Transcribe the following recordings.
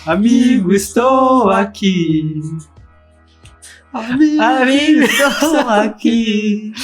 Amigo, estou aqui. Amigo, estou aqui.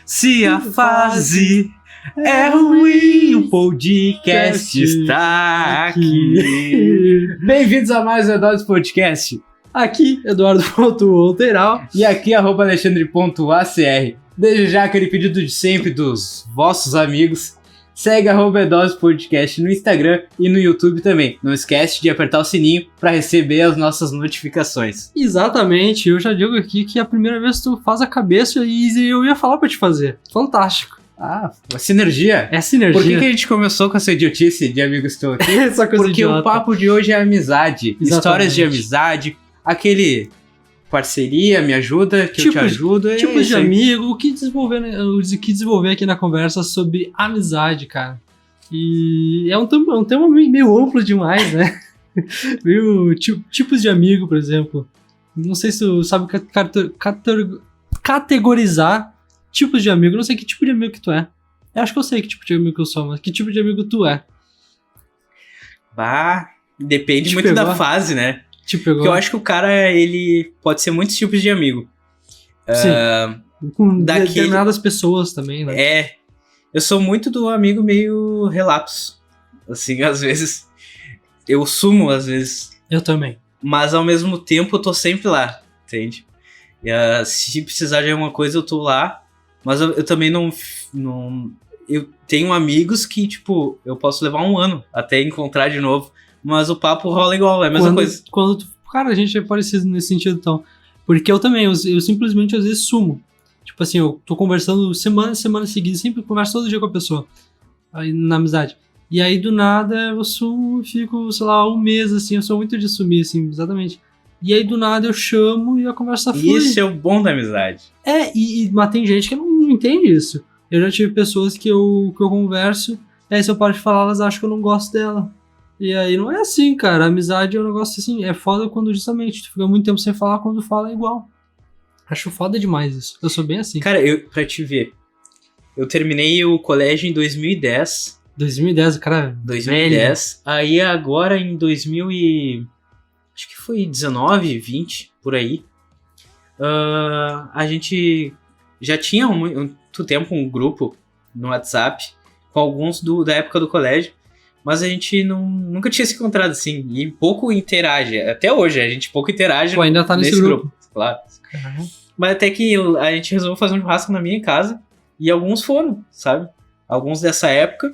Se a fase é ruim, o podcast está aqui. Bem-vindos a mais um Eduardo Podcast. Aqui, Eduardo.Outeral. E aqui, @Alexandre.acr. Desde já aquele pedido de sempre dos vossos amigos. Segue @Edose Podcast no Instagram e no YouTube também. Não esquece de apertar o sininho para receber as nossas notificações. Exatamente, eu já digo aqui que é a primeira vez que tu faz a cabeça e eu ia falar pra te fazer. Fantástico. Ah, a sinergia. É sinergia. Por que a gente começou com essa idiotice de amigos estou aqui? Essa coisa Porque idiota. o papo de hoje é amizade. Exatamente. Histórias de amizade. Aquele parceria, me ajuda, que eu te ajudo. Tipos de amigo, o que desenvolver aqui na conversa sobre amizade, cara. E é um tema meio amplo demais, né? Meio tipos de amigo, por exemplo. Não sei se tu sabe categorizar tipos de amigo. Não sei que tipo de amigo que tu é. Eu acho que eu sei que tipo de amigo que eu sou, mas que tipo de amigo tu é? Bah, depende muito da fase, né? Porque eu acho que o cara, ele pode ser muitos tipos de amigo. Sim. Com determinadas pessoas também, né? É. Eu sou muito do amigo meio relapso. Assim, às vezes. Eu sumo, às vezes. Eu também. Mas, ao mesmo tempo, eu tô sempre lá. Entende? Se precisar de alguma coisa, eu tô lá. Mas eu também não... Eu tenho amigos que, tipo, eu posso levar 1 ano até encontrar de novo. Mas o papo rola igual, é a mesma coisa. Cara, a gente é parecido nesse sentido, então. Porque eu também, eu simplesmente às vezes sumo. Tipo assim, eu tô conversando semana seguida, sempre converso todo dia com a pessoa. Aí, na amizade. E aí, do nada, eu sumo, fico, sei lá, 1 mês, assim, eu sou muito de sumir, assim, exatamente. E aí, do nada, eu chamo e a conversa flui. Isso é o bom da amizade. Mas tem gente que não entende isso. Eu já tive pessoas que eu converso, e aí se eu paro de falar, elas acham que eu não gosto dela. E aí não é assim, cara. A amizade é um negócio assim. É foda quando justamente tu fica muito tempo sem falar, quando fala é igual. Acho foda demais isso. Eu sou bem assim. Cara, pra te ver, eu terminei o colégio em 2010. 2010, cara. 2010. Velho. Aí agora em 2000 e... acho que foi 19, 20, por aí. A gente já tinha muito tempo um grupo no WhatsApp com alguns da época do colégio. Mas a gente nunca tinha se encontrado assim. E pouco interage. Até hoje, a gente pouco interage. Pô, ainda tá nesse grupo. Claro. Mas até que a gente resolveu fazer um churrasco na minha casa. E alguns foram, sabe? Alguns dessa época.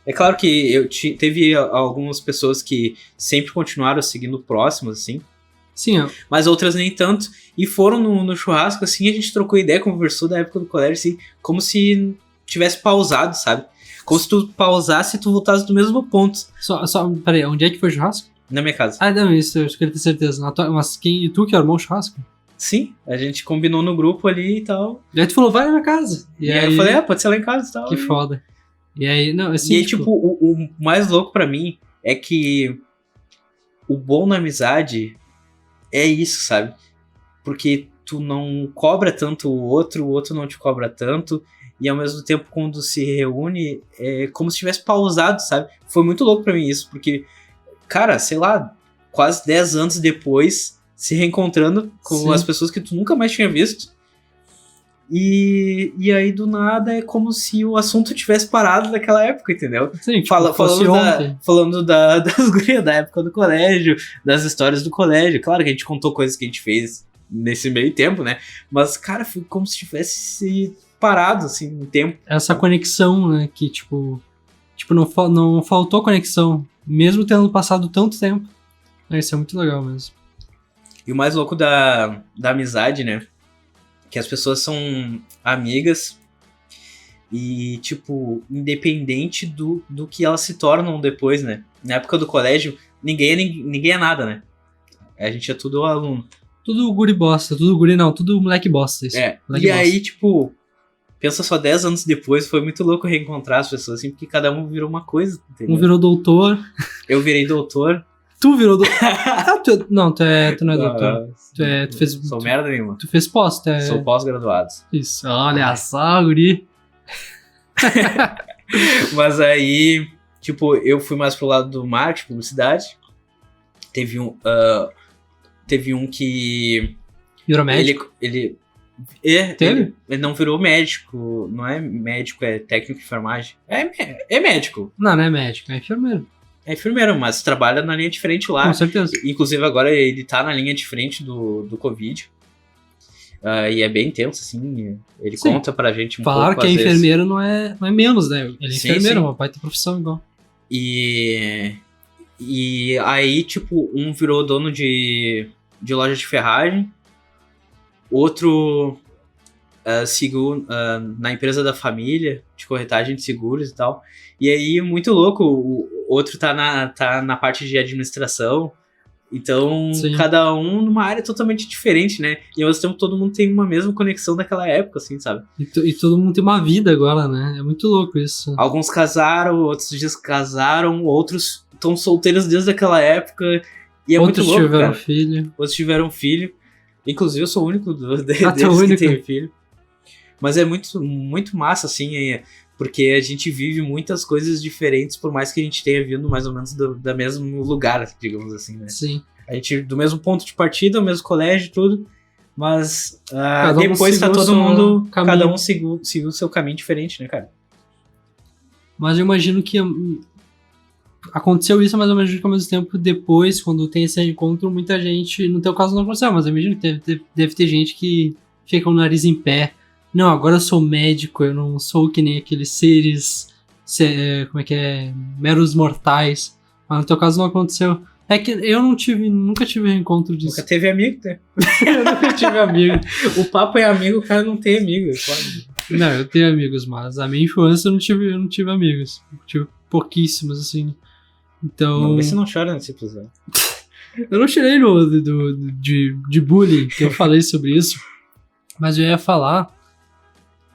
É claro que teve algumas pessoas que sempre continuaram seguindo próximos, assim. Sim, ó. Mas outras nem tanto. E foram no churrasco, assim, a gente trocou ideia, conversou da época do colégio, assim, como se tivesse pausado, sabe? Como se tu pausasse e tu voltasse do mesmo ponto. Peraí, onde é que foi o churrasco? Na minha casa. Ah, não, isso eu queria ter certeza. Mas e tu que armou o churrasco? Sim, a gente combinou no grupo ali e tal. E aí tu falou, vai na minha casa. E aí eu falei, pode ser lá em casa e tal. Que foda. E aí, não, assim... E aí, tipo, o mais louco pra mim é que o bom na amizade é isso, sabe? Porque tu não cobra tanto o outro não te cobra tanto. E ao mesmo tempo, quando se reúne, é como se tivesse pausado, sabe? Foi muito louco pra mim isso, porque, cara, sei lá, quase 10 anos depois, se reencontrando com Sim. as pessoas que tu nunca mais tinha visto. E aí, do nada, é como se o assunto tivesse parado naquela época, entendeu? Sim, falando das gurias da época do colégio, das histórias do colégio. Claro que a gente contou coisas que a gente fez nesse meio tempo, né? Mas, cara, foi como se tivesse parado, assim, um tempo. Essa conexão, né, que, tipo não faltou conexão, mesmo tendo passado tanto tempo. Isso é muito legal mesmo. E o mais louco da amizade, né, que as pessoas são amigas e, tipo, independente do que elas se tornam depois, né. Na época do colégio, ninguém é nada, né. A gente é tudo aluno. Tudo guri bosta, tudo moleque bosta. Isso. Moleque e bosta. aí, tipo... Pensa só 10 anos depois, foi muito louco reencontrar as pessoas, assim, porque cada um virou uma coisa, entendeu? Um virou doutor. Eu virei doutor. Tu virou doutor. Tu não é doutor. Tu fez... Sou merda nenhuma. Tu fez pós, Sou pós-graduado. Isso, olha só, guri. Mas aí, tipo, eu fui mais pro lado do marketing, publicidade. Teve um que Virou médico? ele não virou médico, não é médico, é técnico de enfermagem. É médico. Não é médico, é enfermeiro. É enfermeiro, mas trabalha na linha de frente lá. Com certeza. Inclusive agora ele tá na linha de frente do Covid. E é bem intenso, assim. Ele Sim. conta pra gente Falaram pouco, que é às vezes. enfermeiro não é menos, né? Ele é Sim, enfermeiro, sim. uma baita profissão igual. E aí, tipo, um virou dono de loja de ferragem, outro seguiu na empresa da família, de corretagem de seguros e tal. E aí, muito louco, o outro tá na parte de administração. Então, Sim. cada um numa área totalmente diferente, né? E ao mesmo tempo todo mundo tem uma mesma conexão daquela época, assim, sabe? E todo mundo tem uma vida agora, né? É muito louco isso. Alguns casaram, outros descasaram, outros estão solteiros desde aquela época. E é Outros muito louco, tiveram cara. filho. Outros tiveram filho. Inclusive, eu sou o único deles único. que tem filho. Mas é muito, muito massa, assim, porque a gente vive muitas coisas diferentes, por mais que a gente tenha vindo mais ou menos do mesmo lugar, digamos assim, né? Sim. A gente do mesmo ponto de partida, o mesmo colégio, tudo. Mas Cada um depois tá seguiu todo seu mundo. caminho. Cada um seguiu o seu caminho diferente, né, cara? Mas eu imagino que aconteceu isso, mas eu imagino que ao mesmo tempo, depois, quando tem esse encontro, muita gente, no teu caso não aconteceu, mas eu imagino que deve ter gente que fica com o nariz em pé. Não, agora eu sou médico, eu não sou que nem aqueles seres, como é que é, meros mortais. Mas no teu caso não aconteceu. É que eu nunca tive reencontro disso. Nunca teve amigo, né? Eu nunca tive amigo. O papo é amigo, o cara não tem amigo. Não, eu tenho amigos, mas a minha infância eu não tive amigos. Eu tive pouquíssimos, assim. Então. Não, vê se não chora nesse episódio. Eu não tirei de bullying, que eu falei sobre isso. Mas eu ia falar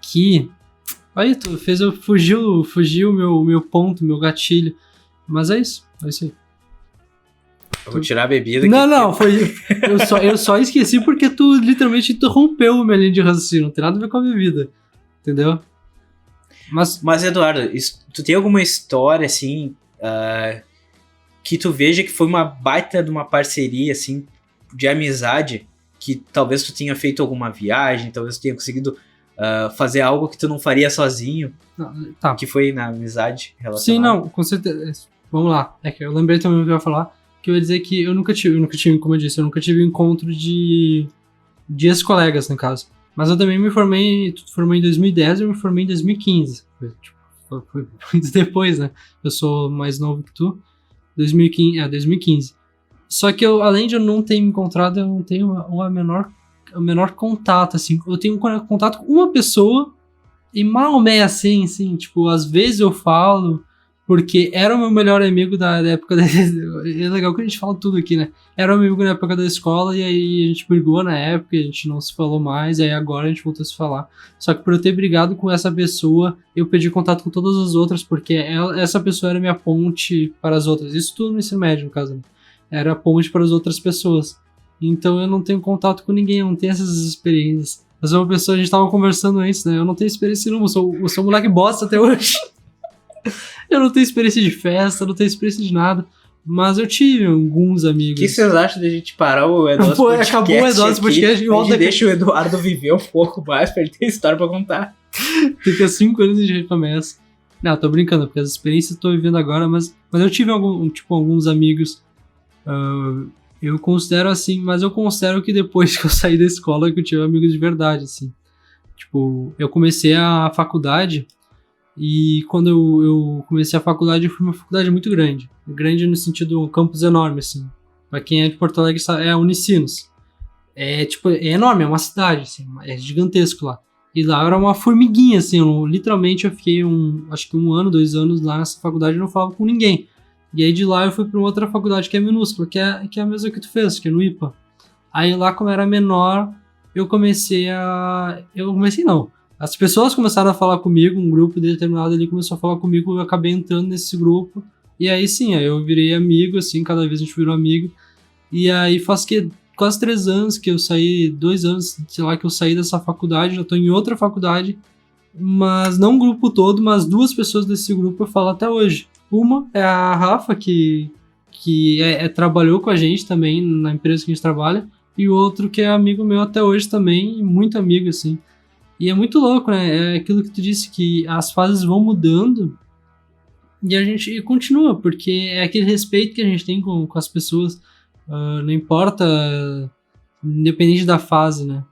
que. Aí, tu fez eu fugiu o meu ponto, meu gatilho. Mas é isso aí. Eu vou tirar a bebida. Não, foi. Eu só esqueci porque tu literalmente interrompeu a minha linha de raciocínio. Não tem nada a ver com a minha vida. Entendeu? Mas Eduardo, tu tem alguma história, assim, que tu veja que foi uma baita de uma parceria, assim, de amizade, que talvez tu tenha feito alguma viagem, talvez tu tenha conseguido fazer algo que tu não faria sozinho, tá. Que foi na amizade relacionada? Sim, não, com certeza. Vamos lá. É que eu lembrei também o que eu ia falar, que eu ia dizer que eu nunca tive, como eu disse, eu nunca tive encontro de ex-colegas, no caso. Mas eu também me formei, tu formei em 2010 e eu me formei em 2015. Foi muito depois, né? Eu sou mais novo que tu. 2015. Só que além de eu não ter me encontrado, eu não tenho o menor contato, assim. Eu tenho contato com uma pessoa e mal é assim, tipo, às vezes eu falo, porque era o meu melhor amigo da época é legal que a gente fala tudo aqui, né? Era o meu amigo na época da escola e aí a gente brigou na época, a gente não se falou mais, e aí agora a gente voltou a se falar. Só que por eu ter brigado com essa pessoa, eu perdi contato com todas as outras, porque essa pessoa era minha ponte para as outras. Isso tudo no ensino médio, no caso, né? Era a ponte para as outras pessoas. Então eu não tenho contato com ninguém, eu não tenho essas experiências. Mas uma pessoa, a gente tava conversando antes, né? Eu não tenho experiência nenhuma, eu sou um moleque bosta até hoje. Eu não tenho experiência de festa, não tenho experiência de nada. Mas eu tive alguns amigos. O que vocês acham da gente parar o Eduardo Podcast? Acabou o Eduardo Podcast e volta. Deixa o Eduardo viver um pouco mais pra ele ter história pra contar. Daqui a 5 anos a gente começa. Não, tô brincando, porque as experiências eu tô vivendo agora, mas eu tive alguns amigos. Eu considero assim, mas eu considero que depois que eu saí da escola que eu tive amigos de verdade, assim. Tipo, eu comecei a faculdade e quando eu comecei a faculdade, eu fui uma faculdade muito grande. Grande no sentido, um campus enorme, assim. Pra quem é de Porto Alegre, é a Unicinos. É enorme, é uma cidade, assim, é gigantesco lá. E lá eu era uma formiguinha, assim, literalmente eu fiquei acho que 1 ano, 2 anos lá nessa faculdade e não falava com ninguém. E aí de lá eu fui pra uma outra faculdade que é minúscula, que é a mesma que tu fez, que é no IPA. Aí lá, como era menor, não. As pessoas começaram a falar comigo, um grupo determinado ali começou a falar comigo, eu acabei entrando nesse grupo. E aí sim, aí eu virei amigo, assim, cada vez a gente virou amigo. E aí faz quase 3 anos que eu saí, 2 anos, sei lá, que eu saí dessa faculdade, já tô em outra faculdade. Mas não o grupo todo, mas 2 pessoas desse grupo eu falo até hoje. Uma é a Rafa, que que trabalhou com a gente também na empresa que a gente trabalha, e o outro que é amigo meu até hoje também, muito amigo, assim. E é muito louco, né? É aquilo que tu disse, que as fases vão mudando e a gente continua, porque é aquele respeito que a gente tem com as pessoas, não importa, independente da fase, né?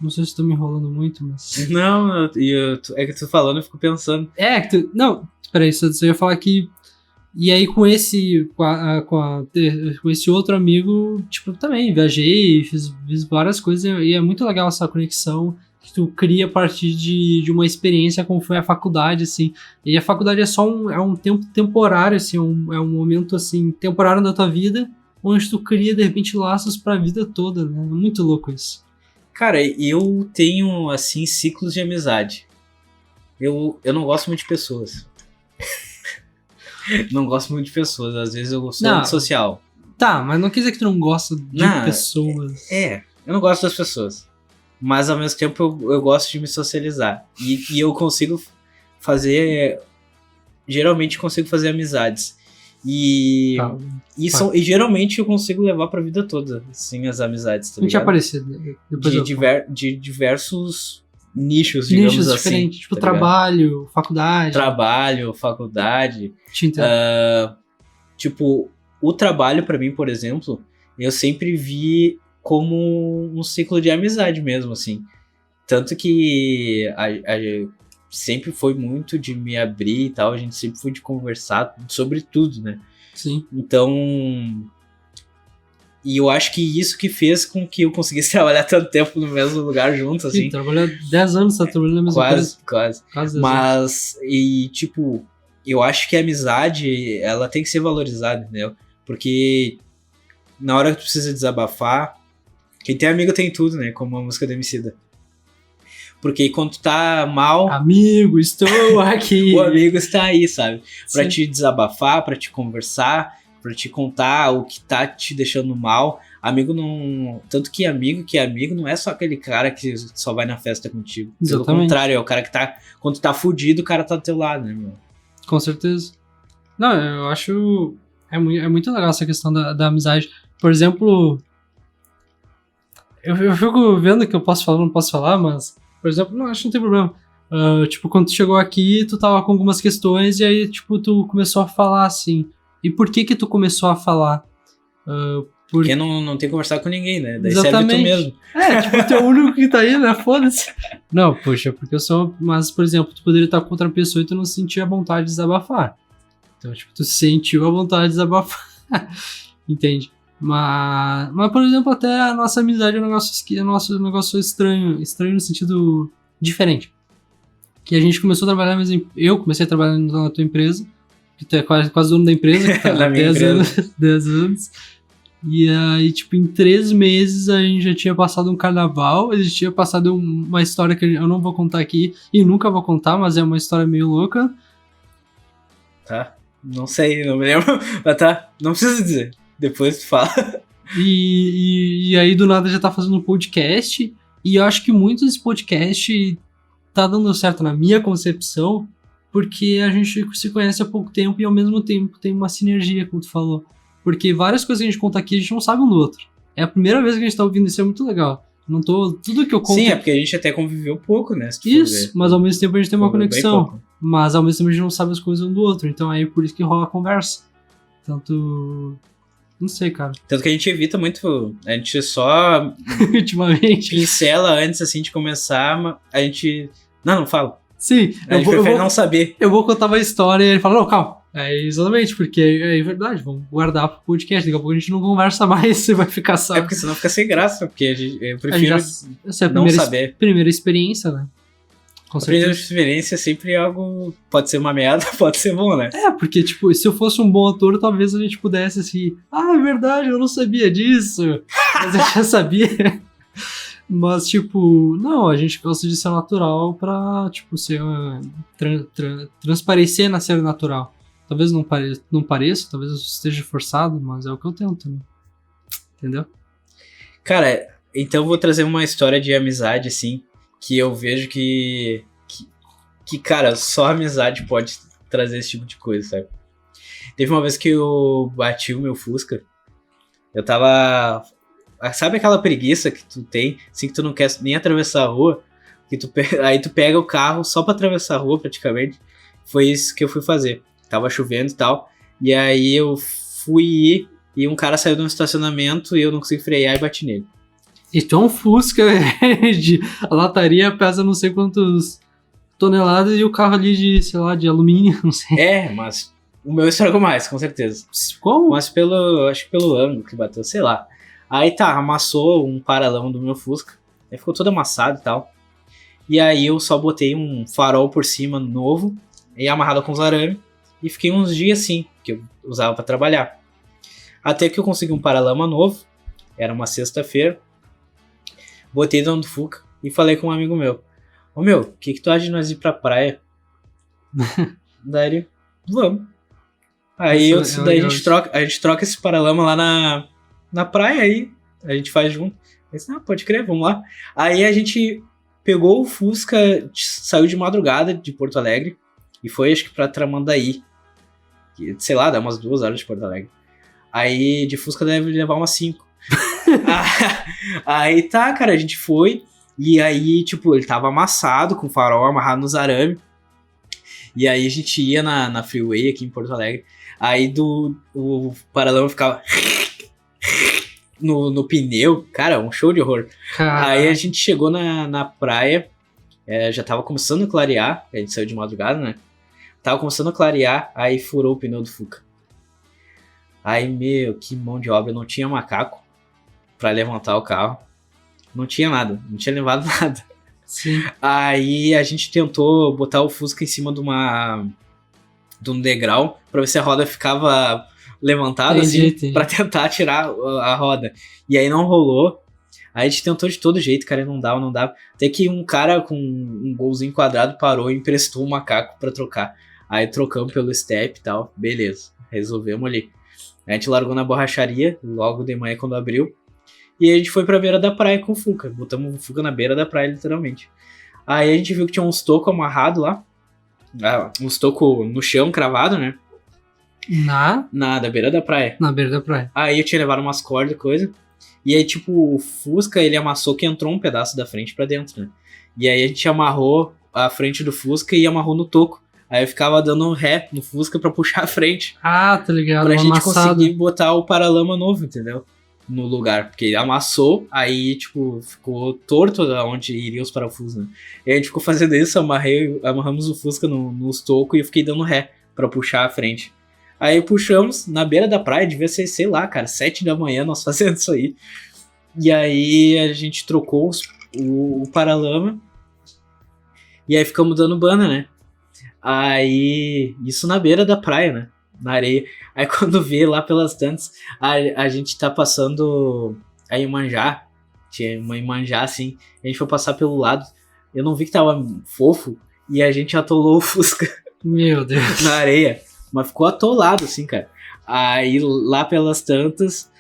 Não sei se estou me enrolando muito, mas... Não, é que tu falando, eu fico pensando. Não, peraí, só eu ia falar que... E aí com esse outro amigo, tipo, também viajei, fiz várias coisas, e é muito legal essa conexão que tu cria a partir de uma experiência como foi a faculdade, assim. E a faculdade é só um tempo temporário, assim, é um momento, assim, temporário da tua vida, onde tu cria, de repente, laços pra vida toda, né? É muito louco isso. Cara, eu tenho, assim, ciclos de amizade. Eu não gosto muito de pessoas. Não gosto muito de pessoas. Às vezes eu sou antissocial. Tá, mas não quer dizer que tu não gosta de pessoas. Eu não gosto das pessoas. Mas ao mesmo tempo eu gosto de me socializar. E eu consigo fazer... Geralmente consigo fazer amizades. E geralmente eu consigo levar pra vida toda, assim, as amizades, tá ligado? Não tinha aparecido. De diversos nichos, digamos assim. Nichos diferentes, tipo trabalho, faculdade. Trabalho, faculdade. Tipo, o trabalho pra mim, por exemplo, eu sempre vi como um ciclo de amizade mesmo, assim. Tanto que sempre foi muito de me abrir e tal, a gente sempre foi de conversar sobre tudo, né? Sim. Então, e eu acho que isso que fez com que eu conseguisse trabalhar tanto tempo no mesmo lugar junto, assim. Sim, trabalhou 10 anos, tá trabalhando na mesma coisa. Quase. Mas, e tipo, eu acho que a amizade, ela tem que ser valorizada, entendeu? Porque na hora que tu precisa desabafar, quem tem amigo tem tudo, né? Como a música do Emicida. Porque quando tu tá mal... Amigo, estou aqui. O amigo está aí, sabe? Pra Sim. te desabafar, pra te conversar, pra te contar o que tá te deixando mal. Amigo não... Tanto que amigo não é só aquele cara que só vai na festa contigo. Exatamente. Pelo contrário, é o cara que tá... Quando tu tá fudido, o cara tá do teu lado, né, meu? Com certeza. Não, eu acho... É muito legal essa questão da amizade. Por exemplo... Eu fico vendo que eu posso falar, não posso falar, mas... Por exemplo, não, acho que não tem problema. Tipo, quando tu chegou aqui, tu tava com algumas questões e aí, tipo, tu começou a falar, assim. E por que tu começou a falar? Porque não tem que conversar com ninguém, né? Daí Exatamente. serve tu mesmo. Tipo, tu é o único que tá aí, né? Foda-se. Não, poxa, porque eu sou... Mas, por exemplo, tu poderia estar com outra pessoa e tu não sentia a vontade de desabafar. Então, tipo, tu sentiu a vontade de desabafar. Entende? Mas, por exemplo, até a nossa amizade é um negócio estranho no sentido diferente. Que a gente começou a trabalhar, eu comecei a trabalhar na tua empresa, que tu é quase dono da empresa, que tá há 10 anos. E aí, tipo, em 3 meses a gente já tinha passado um carnaval, a gente tinha passado uma história que eu não vou contar aqui e nunca vou contar, mas é uma história meio louca. Tá? Não sei, não me lembro. Mas tá, não precisa dizer. Depois tu fala. E aí do nada já tá fazendo um podcast. E eu acho que muito desse podcast tá dando certo na minha concepção, porque a gente se conhece há pouco tempo e ao mesmo tempo tem uma sinergia, como tu falou. Porque várias coisas que a gente conta aqui a gente não sabe um do outro. É a primeira vez que a gente tá ouvindo, isso é muito legal. Tudo que eu conto... Sim, é porque a gente até conviveu pouco, né? Isso, mas ao mesmo tempo a gente tem uma conexão. Mas ao mesmo tempo a gente não sabe as coisas um do outro. Então é por isso que rola a conversa. Tanto... Não sei, cara. Tanto que a gente evita muito. A gente só ultimamente pincela antes assim de começar. A gente. Não fala. Sim, a gente prefere não saber. Eu vou contar uma história e ele fala, não, calma. Exatamente, porque é verdade, vamos guardar pro podcast. Daqui a pouco a gente não conversa mais, você vai ficar só. É porque senão fica sem graça, porque eu prefiro não saber. Primeira experiência, né? A primeira experiência é sempre algo... Pode ser uma merda, pode ser bom, né? Porque, tipo, se eu fosse um bom ator, talvez a gente pudesse, assim... Ah, é verdade, eu não sabia disso. Mas eu já sabia. Mas, tipo... Não, a gente gosta de ser natural pra, tipo, ser... transparecer na ser natural. Talvez não pareça, talvez eu esteja forçado, mas é o que eu tento, né? Entendeu? Cara, então eu vou trazer uma história de amizade, assim... Que eu vejo que, cara, só a amizade pode trazer esse tipo de coisa, sabe? Teve uma vez que eu bati o meu Fusca. Eu tava... Sabe aquela preguiça que tu tem, assim, que tu não quer nem atravessar a rua? Aí tu pega o carro só pra atravessar a rua, praticamente. Foi isso que eu fui fazer. Tava chovendo e tal. E aí eu fui ir, e um cara saiu de um estacionamento e eu não consegui frear e bati nele. E tu é um Fusca de... A lataria pesa não sei quantos toneladas e o carro ali de, sei lá, de alumínio, não sei. Mas o meu estragou mais, com certeza. Como? Mas acho que pelo ângulo que bateu, sei lá. Aí tá, amassou um paralama do meu Fusca. Aí ficou todo amassado e tal. E aí eu só botei um farol por cima novo, e amarrado com os arames. E fiquei uns dias assim, que eu usava pra trabalhar. Até que eu consegui um paralama novo. Era uma sexta-feira. Botei dentro do Fuca e falei com um amigo meu. Ô meu, o que tu acha de nós ir pra praia? Daí ele, vamos. Aí daí a gente troca esse paralama lá na praia aí. A gente faz junto. Eu disse, pode crer, vamos lá. Aí a gente pegou o Fusca, saiu de madrugada de Porto Alegre e foi, acho que pra Tramandaí. Que, sei lá, dá umas 2 horas de Porto Alegre. Aí de Fusca deve levar umas 5. Aí tá, cara, a gente foi. E aí, tipo, ele tava amassado, com o farol amarrado nos arames. E aí a gente ia na freeway aqui em Porto Alegre. Aí o paralama ficava no pneu. Cara, um show de horror. Aí a gente chegou na praia. Já tava começando a clarear. A gente saiu de madrugada, né? Tava começando a clarear. Aí furou o pneu do Fuca. Aí, meu, que mão de obra. Não tinha macaco pra levantar o carro. Não tinha nada. Não tinha levado nada. Sim. Aí a gente tentou botar o Fusca em cima de um degrau pra ver se a roda ficava levantada, assim, pra tentar tirar a roda. E aí não rolou. Aí a gente tentou de todo jeito, cara, e não dava. Até que um cara com um golzinho quadrado parou e emprestou um macaco pra trocar. Aí trocamos pelo step e tal. Beleza, resolvemos ali. A gente largou na borracharia, logo de manhã quando abriu. E a gente foi pra beira da praia com o Fuca. Botamos o Fuca na beira da praia, literalmente. Aí a gente viu que tinha uns tocos amarrados lá. Uns tocos no chão, cravado, né? Da beira da praia. Na beira da praia. Aí eu tinha levado umas cordas e coisa. E aí, tipo, o Fusca, ele amassou que entrou um pedaço da frente pra dentro, né? E aí a gente amarrou a frente do Fusca e amarrou no toco. Aí eu ficava dando um ré no Fusca pra puxar a frente. Tá ligado. Pra gente conseguir botar o paralama novo, entendeu? No lugar, porque ele amassou, aí, tipo, ficou torto onde iriam os parafusos, né? E a gente ficou fazendo isso, amarramos o Fusca nos tocos e eu fiquei dando ré pra puxar a frente. Aí puxamos na beira da praia, devia ser, sei lá, cara, 7 da manhã nós fazendo isso aí. E aí a gente trocou o paralama e aí ficamos dando banda, né? Aí, isso na beira da praia, né? Na areia. Aí quando vê lá pelas tantas, a gente tá passando a Iemanjá, tinha uma Iemanjá assim, a gente foi passar pelo lado, eu não vi que tava fofo, e a gente atolou o Fusca. Meu Deus. Na areia, mas ficou atolado assim, cara. Aí lá pelas tantas,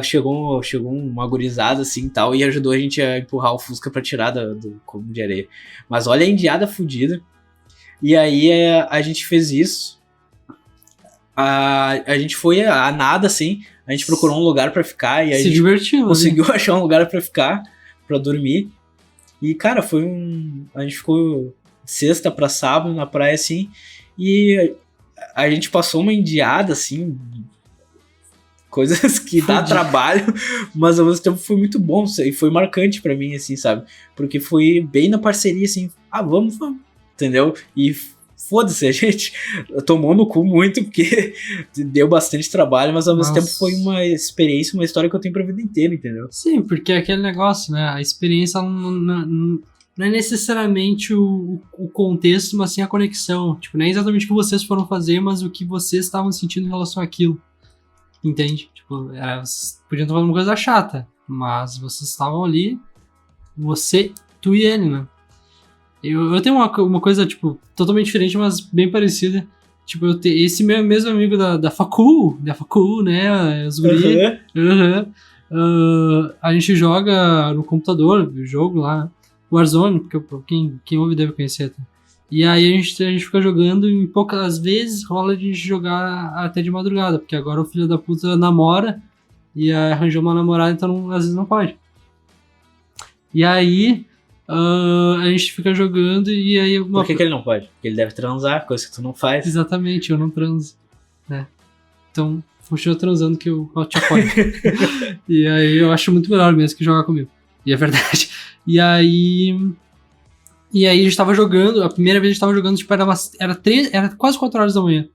chegou uma gurizada assim e tal, e ajudou a gente a empurrar o Fusca pra tirar do cubo de areia. Mas olha a indiada fodida. E aí a gente fez isso. A gente foi a nada, assim. A gente procurou um lugar pra ficar e a gente divertiu, conseguiu achar um lugar pra ficar, pra dormir. E, cara, a gente ficou sexta pra sábado na praia, assim. E a gente passou uma indiada, assim. Coisas que dá trabalho, mas ao mesmo tempo foi muito bom. E foi marcante pra mim, assim, sabe? Porque foi bem na parceria, assim. Vamos. Entendeu? E foda-se, a gente tomou no cu muito, porque deu bastante trabalho, mas ao mesmo tempo foi uma experiência, uma história que eu tenho pra vida inteira, entendeu? Sim, porque é aquele negócio, né? A experiência não é necessariamente o contexto, mas sim a conexão. Tipo, não é exatamente o que vocês foram fazer, mas o que vocês estavam sentindo em relação àquilo. Entende? Tipo, vocês podiam estar falando uma coisa chata, mas vocês estavam ali, você, tu e ele, né? Eu tenho uma coisa, tipo, totalmente diferente, mas bem parecida. Tipo, esse mesmo amigo da facul, né? Os guri. A gente joga no computador, o jogo lá, Warzone, porque quem ouve deve conhecer. E aí a gente fica jogando e poucas vezes rola de a gente jogar até de madrugada, porque agora o filho da puta namora e arranjou uma namorada, então às vezes não pode. E aí a gente fica jogando e aí... Por que ele não pode? Porque ele deve transar, coisa que tu não faz. Exatamente, eu não transo, né? Então, continua transando que eu te apoio. E aí eu acho muito melhor mesmo que jogar comigo. E é verdade. E aí a gente tava jogando, a primeira vez a gente tava jogando, tipo, era quase 4 horas da manhã.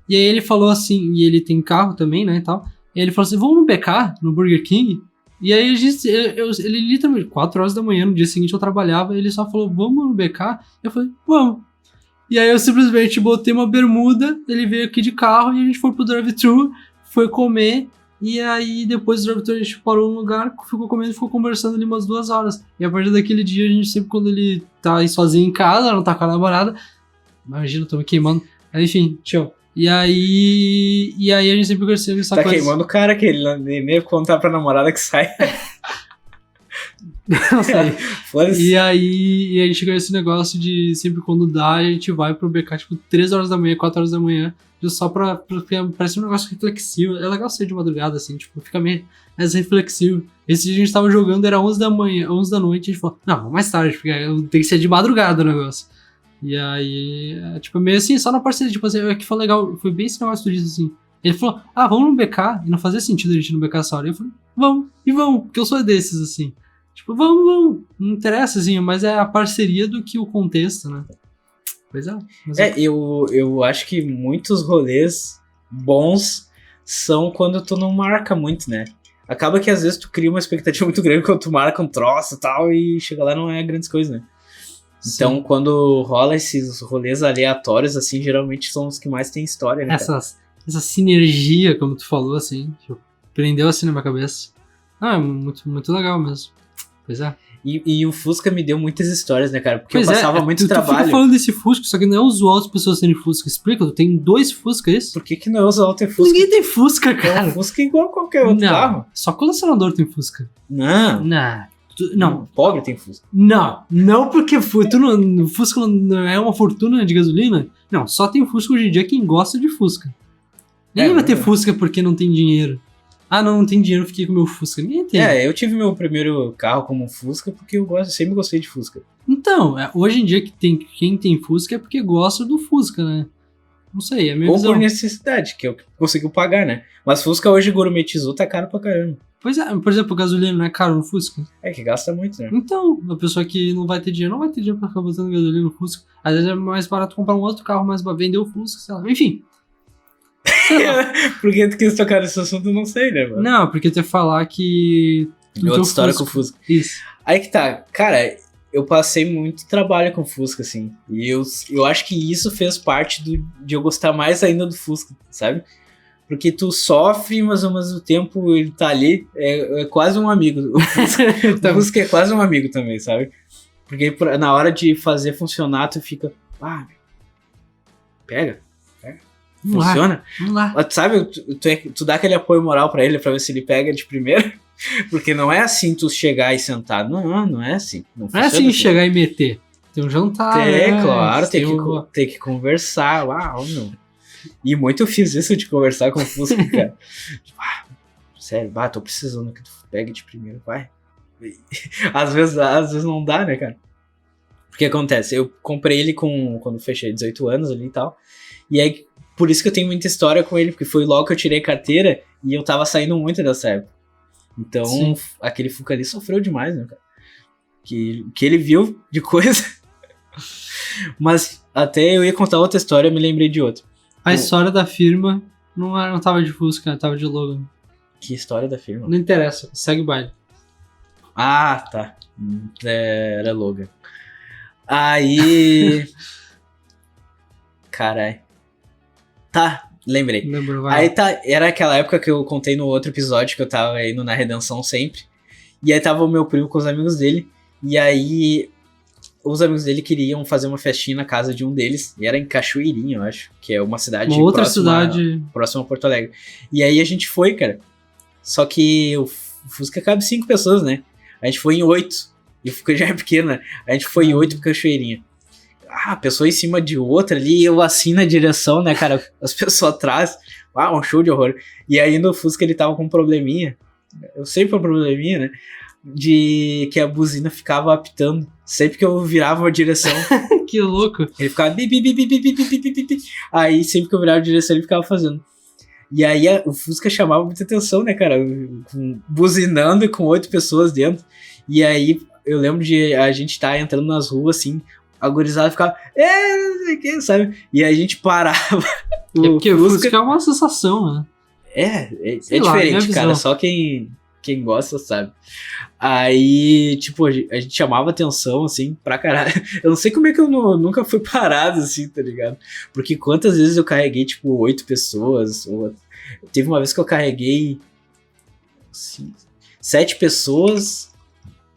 E aí ele falou assim, e ele tem carro também, né, e tal. E aí ele falou assim, vamos no BK, no Burger King? E aí ele literalmente, 4 horas da manhã, no dia seguinte eu trabalhava, ele só falou, vamos no BK? Eu falei, vamos. E aí eu simplesmente botei uma bermuda, ele veio aqui de carro e a gente foi pro drive-thru, foi comer, e aí depois do drive-thru a gente parou num lugar, ficou comendo e ficou conversando ali umas 2 horas. E a partir daquele dia a gente sempre, quando ele tá aí sozinho em casa, não tá com a namorada, imagina, eu tô me queimando, aí, enfim, tchau. E aí a gente sempre conversou essa tá coisa. Tá queimando o cara que ele nem contar pra namorada que sai. Não sei. E aí a gente ganhou esse negócio de sempre quando dá, a gente vai pro BK, tipo, 3 horas da manhã, 4 horas da manhã, só pra parece um negócio reflexivo. É legal sair de madrugada, assim, tipo, fica meio mais reflexivo. Esse dia a gente tava jogando, era 11 da manhã, 11 da noite, a gente falou, não, mais tarde, porque tem que ser de madrugada o negócio. E aí, tipo, meio assim, só na parceria, tipo assim, é que foi legal, foi bem esse negócio que tu disse, assim. Ele falou, vamos no BK, e não fazia sentido a gente ir no BK essa hora. Eu falei, vamos, porque eu sou desses, assim. Tipo, vamos, não interessa, assim, mas é a parceria do que o contexto, né? Pois é. Eu acho que muitos rolês bons são quando tu não marca muito, né? Acaba que às vezes tu cria uma expectativa muito grande quando tu marca um troço e tal, e chega lá não é grandes coisas, né? Então, sim, quando rola esses rolês aleatórios, assim, geralmente são os que mais tem história, né? Essa sinergia, como tu falou, assim, tipo, prendeu assim na minha cabeça. É muito, muito legal mesmo. Pois é. E o Fusca me deu muitas histórias, né, cara? Porque eu passava muito trabalho. Tu fica falando desse Fusca, só que não é usual as pessoas terem Fusca. Explica, tu tem 2 Fusca, é isso? Por que não é usual ter Fusca? Ninguém tem Fusca, cara. É um Fusca igual a qualquer outro carro. Só colecionador tem Fusca. Não. Pobre tem Fusca. Não porque Fusca não é uma fortuna de gasolina. Não, só tem Fusca hoje em dia quem gosta de Fusca. Ninguém vai ter Fusca porque não tem dinheiro. Não tem dinheiro, fiquei com meu Fusca. Ninguém tem. Eu tive meu primeiro carro como Fusca porque eu sempre gostei de Fusca. Então, hoje em dia quem tem Fusca é porque gosta do Fusca, né? Não sei, é a minha visão. Ou por necessidade, que eu consigo pagar, né? Mas Fusca hoje gourmetizou, tá caro pra caramba. Pois é, por exemplo, gasolina não é caro no Fusca? É que gasta muito, né? Então, a pessoa que não vai ter dinheiro pra ficar botando gasolina no Fusca. Às vezes é mais barato comprar um outro carro mais pra vender o Fusca, sei lá. Enfim. Por que tu quis tocar nesse assunto, eu não sei, né, mano? Não, porque tu ia falar que... Outra história com o Fusca. Isso. Aí que tá, cara, eu passei muito trabalho com o Fusca, assim. E eu acho que isso fez parte de eu gostar mais ainda do Fusca, sabe? Porque tu sofre, mas ao mesmo tempo ele tá ali, é quase um amigo. O Fusca é quase um amigo também, sabe? Porque na hora de fazer funcionar, tu fica... pega. Funciona? Vamos lá. Sabe, tu dá aquele apoio moral pra ele, pra ver se ele pega de primeiro. Porque não é assim tu chegar e sentar. Não é assim. Não é assim chegar e meter. Tem um jantar. Claro, tem que conversar. Uau, meu. E muito eu fiz isso de conversar com o Fusca, cara. Sério, tô precisando que tu pegue de primeiro, vai. Às vezes não dá, né, cara? Porque acontece, eu comprei ele quando fechei 18 anos ali e tal. E aí, por isso que eu tenho muita história com ele, porque foi logo que eu tirei carteira e eu tava saindo muito dessa época. Então, sim, aquele Fuca ali sofreu demais, né, cara? Que ele viu de coisa. Mas até eu ia contar outra história, eu me lembrei de outra. A história da firma não tava de Fusca, tava de Logan. Que história da firma? Não interessa, segue o baile. Tá. Era Logan. Aí... Carai. Tá, lembrei. Aí era aquela época que eu contei no outro episódio que eu tava indo na Redenção sempre. E aí tava o meu primo com os amigos dele. E aí os amigos dele queriam fazer uma festinha na casa de um deles. E era em Cachoeirinha, eu acho. Que é uma cidade próxima a Porto Alegre. E aí a gente foi, cara. Só que o Fusca cabe 5 pessoas, né? A gente foi em 8. E o Fusca já é pequeno, né? A gente foi em 8 pro Cachoeirinha. a pessoa em cima de outra ali, eu assim na direção, né, cara? As pessoas atrás. Um show de horror. E aí no Fusca ele tava com um probleminha. Eu sempre um probleminha, né? De que a buzina ficava apitando. Sempre que eu virava a direção. Que louco. Ele ficava bi, bi, bi, bi, bi, bi, bi, bi, bi, bi. Aí sempre que eu virava a direção ele ficava fazendo. E aí o Fusca chamava muita atenção, né, cara? Buzinando com 8 pessoas dentro. E aí eu lembro de a gente tá entrando nas ruas, assim, a gurizada ficava, não sei o que, sabe? E aí a gente parava. Porque o Fusca é uma sensação, né? É Sei lá, diferente, minha cara. visão. Só quem gosta sabe. Aí, tipo, a gente chamava atenção, assim, pra caralho. Eu não sei como é que eu nunca fui parado, assim, tá ligado? Porque quantas vezes eu carreguei, tipo, 8 pessoas. Teve uma vez que eu carreguei assim, 7 pessoas,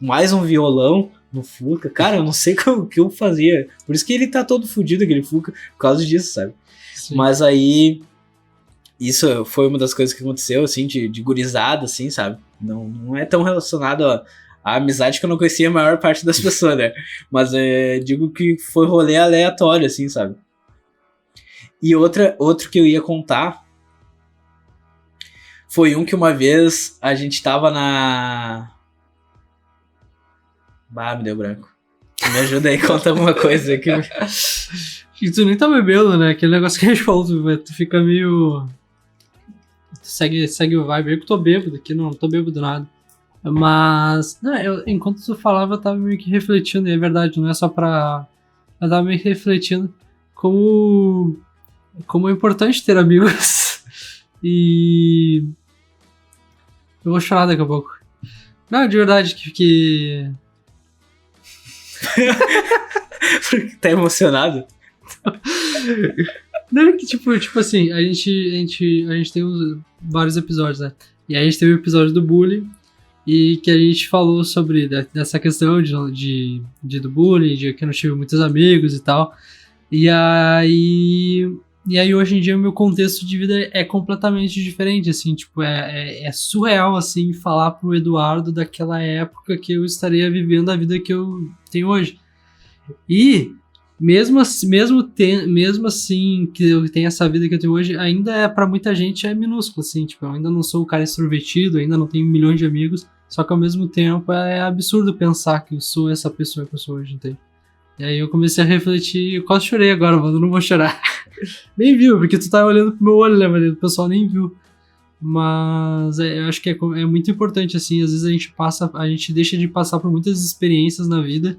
mais um violão no Fusca. Cara, eu não sei o que eu fazia. Por isso que ele tá todo fudido, aquele Fusca, por causa disso, sabe? Sim. Mas aí, isso foi uma das coisas que aconteceu, assim, de gurizada, assim, sabe? Não é tão relacionado à amizade que eu não conhecia a maior parte das pessoas, né? Mas digo que foi rolê aleatório, assim, sabe? E outro que eu ia contar foi um que uma vez a gente tava na... me deu branco. Me ajuda aí, conta alguma coisa aqui. E tu nem tá bebendo, né? Aquele negócio que a gente falou, tu fica meio... Tu segue o vibe. Eu que tô bêbado aqui, não tô bêbado nada. Mas, enquanto tu falava, eu tava meio que refletindo, e é verdade, não é só pra... Eu tava meio que refletindo como é importante ter amigos. E... Eu vou chorar daqui a pouco. Não, de verdade, que... Tá emocionado? Não, é que tipo assim, a gente tem vários episódios, né? E aí a gente teve o episódio do bullying, e que a gente falou sobre dessa questão do bullying, de que eu não tive muitos amigos e tal. E aí hoje em dia o meu contexto de vida é completamente diferente, assim, tipo, é surreal, assim, falar pro Eduardo daquela época que eu estaria vivendo a vida que eu tenho hoje. E mesmo assim que eu tenho essa vida que eu tenho hoje, ainda pra muita gente é minúsculo, assim, tipo, eu ainda não sou o cara extrovertido, ainda não tenho milhões de amigos, só que ao mesmo tempo é absurdo pensar que eu sou essa pessoa que eu sou hoje, entende? E aí eu comecei a refletir, eu quase chorei agora, mas eu não vou chorar. Nem viu, porque tu tá olhando pro meu olho, né, Maria? O pessoal nem viu. Mas eu acho que é muito importante, assim, às vezes a gente deixa de passar por muitas experiências na vida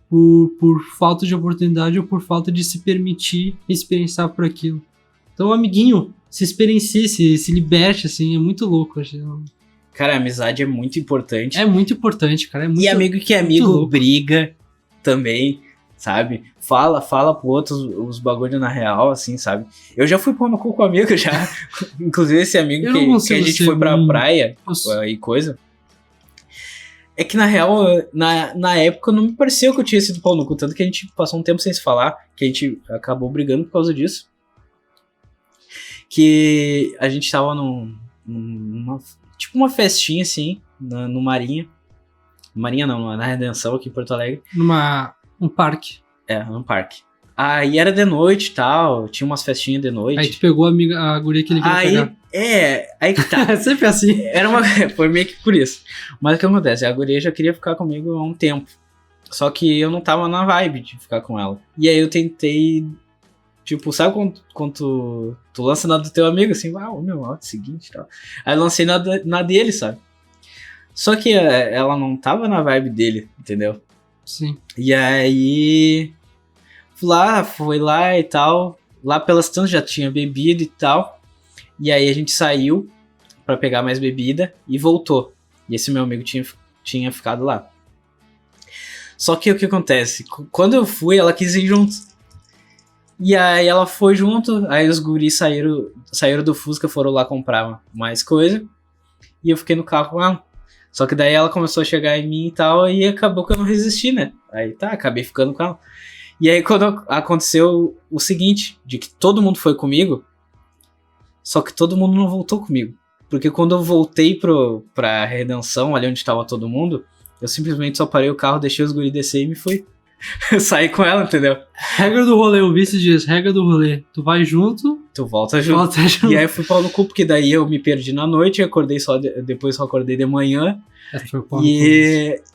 por falta de oportunidade ou por falta de se permitir experienciar por aquilo. Então, amiguinho, se experiencie, se liberte, assim, é muito louco, acho. Cara, a amizade é muito importante. É muito importante, cara. E amigo que é amigo briga também, sabe? Fala pro outro os bagulho na real, assim, sabe? Eu já fui pôr no cu com amigo, já. Inclusive esse amigo que a gente foi pra praia e coisa. É que na real, na época não me pareceu que eu tinha sido pau no cu, tanto que a gente passou um tempo sem se falar, que a gente acabou brigando por causa disso. Que a gente tava uma festinha, assim, no Marinha. Marinha não, na Redenção, aqui em Porto Alegre. Um parque. Num parque. Aí era de noite e tal, tinha umas festinhas de noite. Aí tu pegou a guria que ele queria pegar. Aí que tá. É sempre assim. Foi meio que por isso. Mas o que acontece? A guria já queria ficar comigo há um tempo. Só que eu não tava na vibe de ficar com ela. E aí eu tentei... Tipo, sabe quando tu lança na do teu amigo, assim, seguinte e tal. Aí eu lancei na dele, sabe? Só que ela não tava na vibe dele, entendeu? Sim. E aí... Foi lá e tal. Lá pelas tantas já tinha bebido e tal. E aí a gente saiu pra pegar mais bebida e voltou. E esse meu amigo tinha ficado lá. Só que o que acontece? Quando eu fui, ela quis ir junto. E aí ela foi junto. Aí os guris saíram do Fusca, foram lá comprar mais coisa. E eu fiquei no carro com ela. Só que daí ela começou a chegar em mim e tal. E acabou que eu não resisti, né? Aí acabei ficando com ela. E aí quando aconteceu o seguinte, de que todo mundo foi comigo, só que todo mundo não voltou comigo. Porque quando eu voltei pra Redenção, ali onde estava todo mundo, eu simplesmente só parei o carro, deixei os guris descer e me fui. sair com ela, entendeu? Regra do rolê, eu vi esses dias, regra do rolê. Tu vai junto, Tu volta junto. volta junto. E aí eu fui pau no cu, porque daí eu me perdi na noite, acordei depois só acordei de manhã. Foi pau no cu.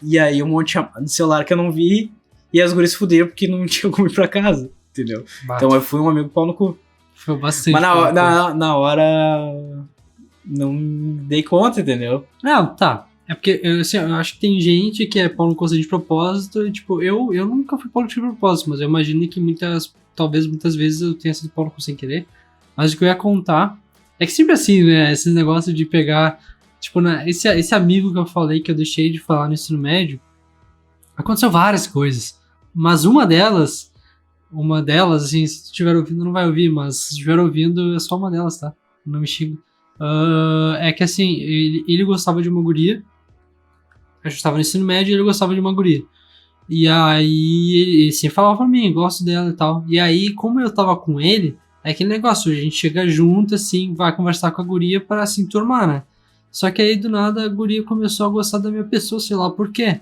E aí um monte de chamada no celular que eu não vi, e as gurias se fuderam porque não tinha como ir pra casa, entendeu? Bah, Então eu fui um amigo pau no cu. foi bastante. Mas pau no cu. na hora não dei conta, entendeu? Não, tá. É porque assim, eu acho que tem gente que é pau no cu de propósito, e, tipo, eu nunca fui pau no cu de propósito, mas eu imagino que talvez muitas vezes eu tenha sido pau no cu sem querer. Mas o que eu ia contar é que sempre assim, né, esse negócio de pegar, tipo, esse amigo que eu falei que eu deixei de falar no ensino médio, aconteceu várias coisas, mas uma delas, assim, se tu estiver ouvindo, não vai ouvir, mas se estiver ouvindo, é só uma delas, tá? Não me xinga. É que assim, ele gostava de uma guria. A gente tava no ensino médio e ele gostava de uma guria. E aí ele sempre falava pra mim, gosto dela e tal. E aí, como eu tava com ele, é aquele negócio, a gente chega junto, assim, vai conversar com a guria pra se enturmar, né? Só que aí do nada a guria começou a gostar da minha pessoa, sei lá por quê.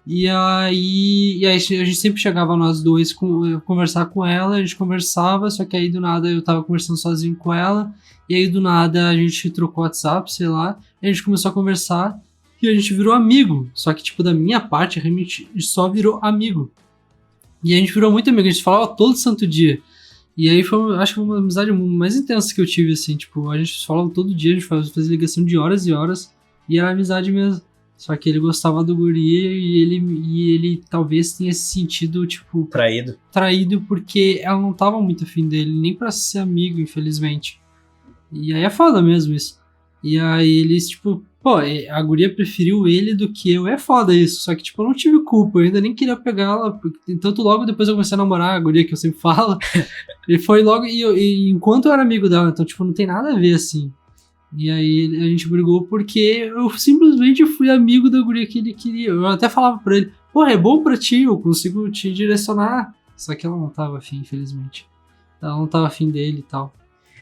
E aí a gente sempre chegava nós dois conversar com ela, a gente conversava, só que aí do nada eu tava conversando sozinho com ela. E aí do nada a gente trocou WhatsApp, sei lá, e a gente começou a conversar e a gente virou amigo. Só que, tipo, da minha parte, realmente só virou amigo. E a gente virou muito amigo, a gente falava todo santo dia. E aí acho que foi uma amizade mais intensa que eu tive, assim, tipo, a gente falava todo dia, a gente fazia ligação de horas e horas, e era amizade mesmo. Só que ele gostava do guri e ele talvez tenha se sentido, tipo, traído porque ela não tava muito afim dele, nem pra ser amigo, infelizmente. E aí é foda mesmo isso. E aí eles, tipo, pô, a guria preferiu ele do que eu. É foda isso. Só que, tipo, eu não tive culpa. Eu ainda nem queria pegar ela. Tanto logo depois eu comecei a namorar a guria que eu sempre falo. E foi logo. E enquanto eu era amigo dela. Então, tipo, não tem nada a ver assim. E aí a gente brigou porque eu simplesmente fui amigo da guria que ele queria. Eu até falava pra ele, pô, é bom pra ti, eu consigo te direcionar. Só que ela não tava afim, infelizmente. Ela não tava afim dele e tal.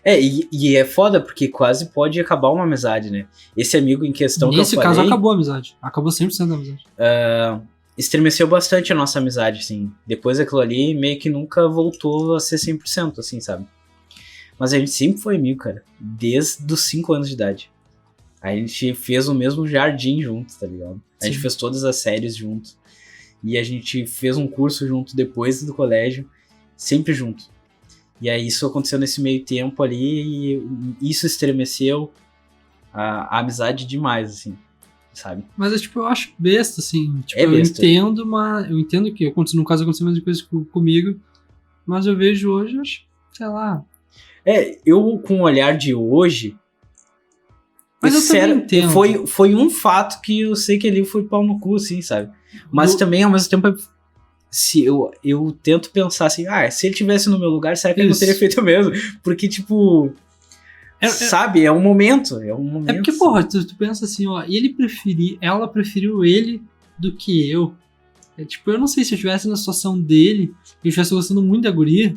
E é foda porque quase pode acabar uma amizade, né? Esse amigo em questão que eu falei... Nesse caso acabou a amizade. Acabou 100% da amizade. Estremeceu bastante a nossa amizade, assim. Depois daquilo ali, meio que nunca voltou a ser 100%, assim, sabe? Mas a gente sempre foi amigo, cara. Desde os 5 anos de idade. A gente fez o mesmo jardim junto, tá ligado? A gente fez todas as séries junto. E a gente fez um curso junto depois do colégio. Sempre junto. E aí isso aconteceu nesse meio tempo ali e isso estremeceu a amizade demais, assim, sabe? Mas tipo, eu acho besta, assim. Tipo, é besta. Eu entendo que no caso aconteceu mais coisa comigo, mas eu vejo hoje, acho, sei lá. Eu com o olhar de hoje, mas eu também entendo. Foi um fato que eu sei que ali foi pau no cu, assim, sabe? Mas também, ao mesmo tempo, se eu tento pensar assim, se ele tivesse no meu lugar, será que ele não teria feito o mesmo? Porque, tipo, sabe, é um momento. É porque, porra, tu pensa assim, ó, ela preferiu ele do que eu. Tipo, eu não sei se eu estivesse na situação dele, e eu estivesse gostando muito da guria,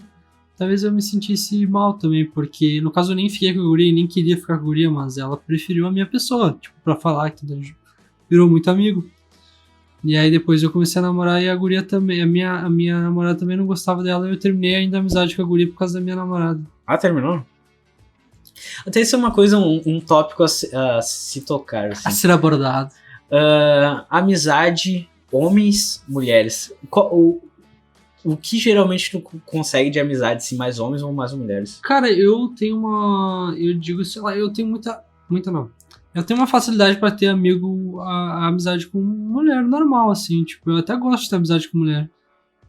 talvez eu me sentisse mal também, porque no caso eu nem fiquei com a guria, nem queria ficar com a guria, mas ela preferiu a minha pessoa, tipo, pra falar que virou muito amigo. E aí depois eu comecei a namorar e a guria também, a minha namorada também não gostava dela, e eu terminei ainda a amizade com a guria por causa da minha namorada. Terminou? Até isso é uma coisa, um tópico a se tocar, assim. A ser abordado. Amizade, homens, mulheres. O que geralmente tu consegue de amizade, se mais homens ou mais mulheres? Cara, eu tenho eu digo, sei lá, eu tenho muita não. Eu tenho uma facilidade pra ter a amizade com mulher normal, assim, tipo, eu até gosto de ter amizade com mulher.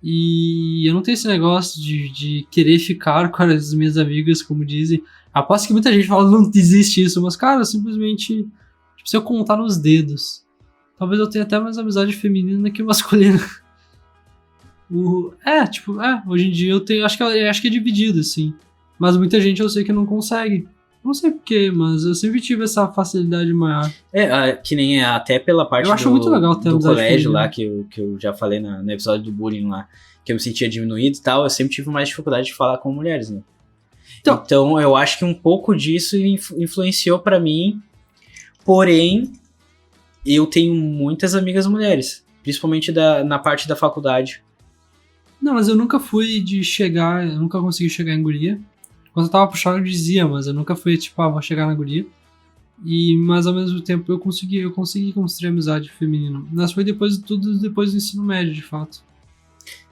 E eu não tenho esse negócio de querer ficar com as minhas amigas, como dizem. Aposto que muita gente fala que não existe isso, mas, cara, simplesmente, tipo, se eu contar nos dedos, talvez eu tenha até mais amizade feminina que masculina. Hoje em dia eu tenho, acho que é dividido, assim. Mas muita gente eu sei que não consegue. Não sei porquê, mas eu sempre tive essa facilidade maior. Que nem até pela parte muito legal ter do colégio lá, que eu já falei no episódio do bullying lá, que eu me sentia diminuído e tal, eu sempre tive mais dificuldade de falar com mulheres, né? Então eu acho que um pouco disso influenciou pra mim, porém, eu tenho muitas amigas mulheres, principalmente na parte da faculdade. Não, mas eu nunca fui de chegar, eu nunca consegui chegar em guria. Quando eu tava puxando eu dizia, mas eu nunca fui tipo, vou chegar na guria. Mas ao mesmo tempo eu consegui construir amizade feminina. Mas foi depois do ensino médio, de fato.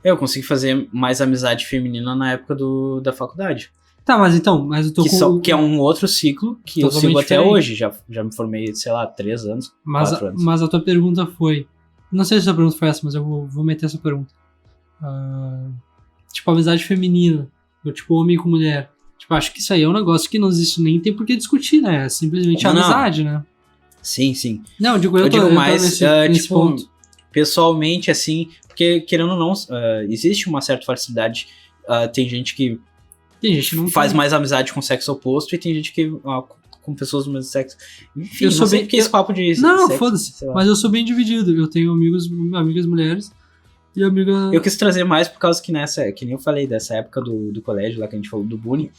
Eu consegui fazer mais amizade feminina na época da faculdade. Tá, mas então, mas eu tô que é um outro ciclo que eu sigo até diferente. hoje. Já me formei, sei lá, 3 anos, 4 anos. Mas a tua pergunta foi... Não sei se a tua pergunta foi essa, mas eu vou meter essa pergunta. Tipo, amizade feminina. Ou tipo, homem com mulher. Tipo, acho que isso aí é um negócio que não existe nem tem por que discutir, né? É simplesmente amizade, né? Sim, sim. Não, eu digo mais nesse ponto. Pessoalmente, assim, porque querendo ou não, existe uma certa facilidade. Tem gente que não faz mais amizade com o sexo oposto e tem gente que com pessoas do mesmo sexo. Enfim, eu sou bem que esse papo de não, foda-se. Mas eu sou bem dividido. Eu tenho amigas mulheres e amiga. Eu quis trazer mais por causa que que nem eu falei dessa época do colégio lá que a gente falou do bullying.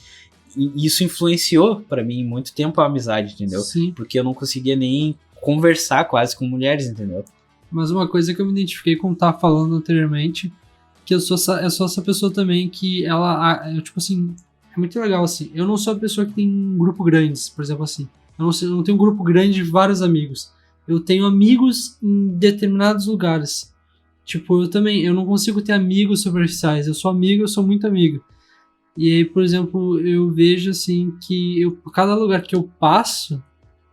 E isso influenciou pra mim muito tempo a amizade, entendeu? Sim. Porque eu não conseguia nem conversar quase com mulheres, entendeu? Mas uma coisa que eu me identifiquei como tava falando anteriormente, que eu sou essa pessoa também que eu, tipo assim, é muito legal assim. Eu não sou a pessoa que tem um grupo grande, por exemplo assim. Eu não tenho um grupo grande de vários amigos. Eu tenho amigos em determinados lugares. Tipo, eu não consigo ter amigos superficiais. Eu sou muito amigo. E aí, por exemplo, eu vejo assim que cada lugar que eu passo,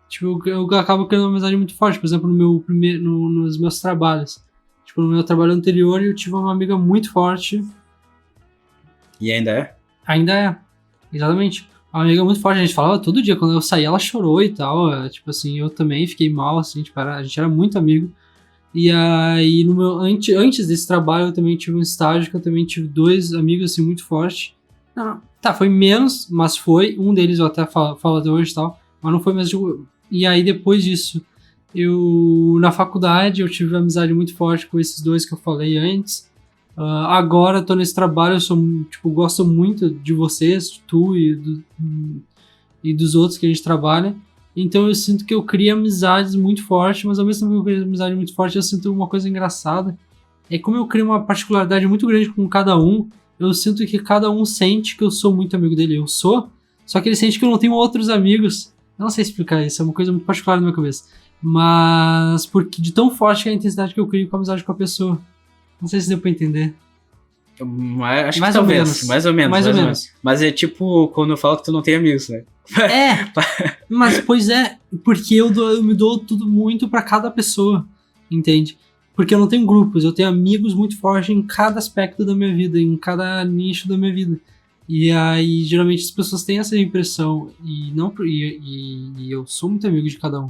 tipo, eu acabo criando uma amizade muito forte. Por exemplo, nos meus trabalhos. Tipo, no meu trabalho anterior, eu tive uma amiga muito forte. E ainda é? Ainda é, exatamente. Uma amiga muito forte, a gente falava todo dia. Quando eu saí, ela chorou e tal. Tipo assim, eu também fiquei mal, assim, tipo, a gente era muito amigo. E aí, antes desse trabalho, eu também tive um estágio que eu também tive 2 amigos, assim, muito fortes. Não, tá, foi menos, mas foi. Um deles eu até falo até hoje e tal, mas não foi mais. Tipo, e aí, depois disso, na faculdade, eu tive uma amizade muito forte com esses 2 que eu falei antes. Agora, tô nesse trabalho, eu gosto muito de vocês, tu e dos outros que a gente trabalha. Então, eu sinto que eu crio amizades muito fortes, mas ao mesmo tempo que eu crio amizade muito forte, eu sinto uma coisa engraçada. É como eu crio uma particularidade muito grande com cada um, eu sinto que cada um sente que eu sou muito amigo dele. Eu sou, só que ele sente que eu não tenho outros amigos. Eu não sei explicar isso, é uma coisa muito particular na minha cabeça. Mas porque de tão forte é a intensidade que eu crio com a amizade com a pessoa. Não sei se deu pra entender. Acho que talvez, mais ou menos. Mas é tipo quando eu falo que tu não tem amigos, né? Mas pois é, porque eu me dou tudo muito pra cada pessoa, entende? Porque eu não tenho grupos, eu tenho amigos muito fortes em cada aspecto da minha vida, em cada nicho da minha vida. E aí, geralmente, as pessoas têm essa impressão, e eu sou muito amigo de cada um.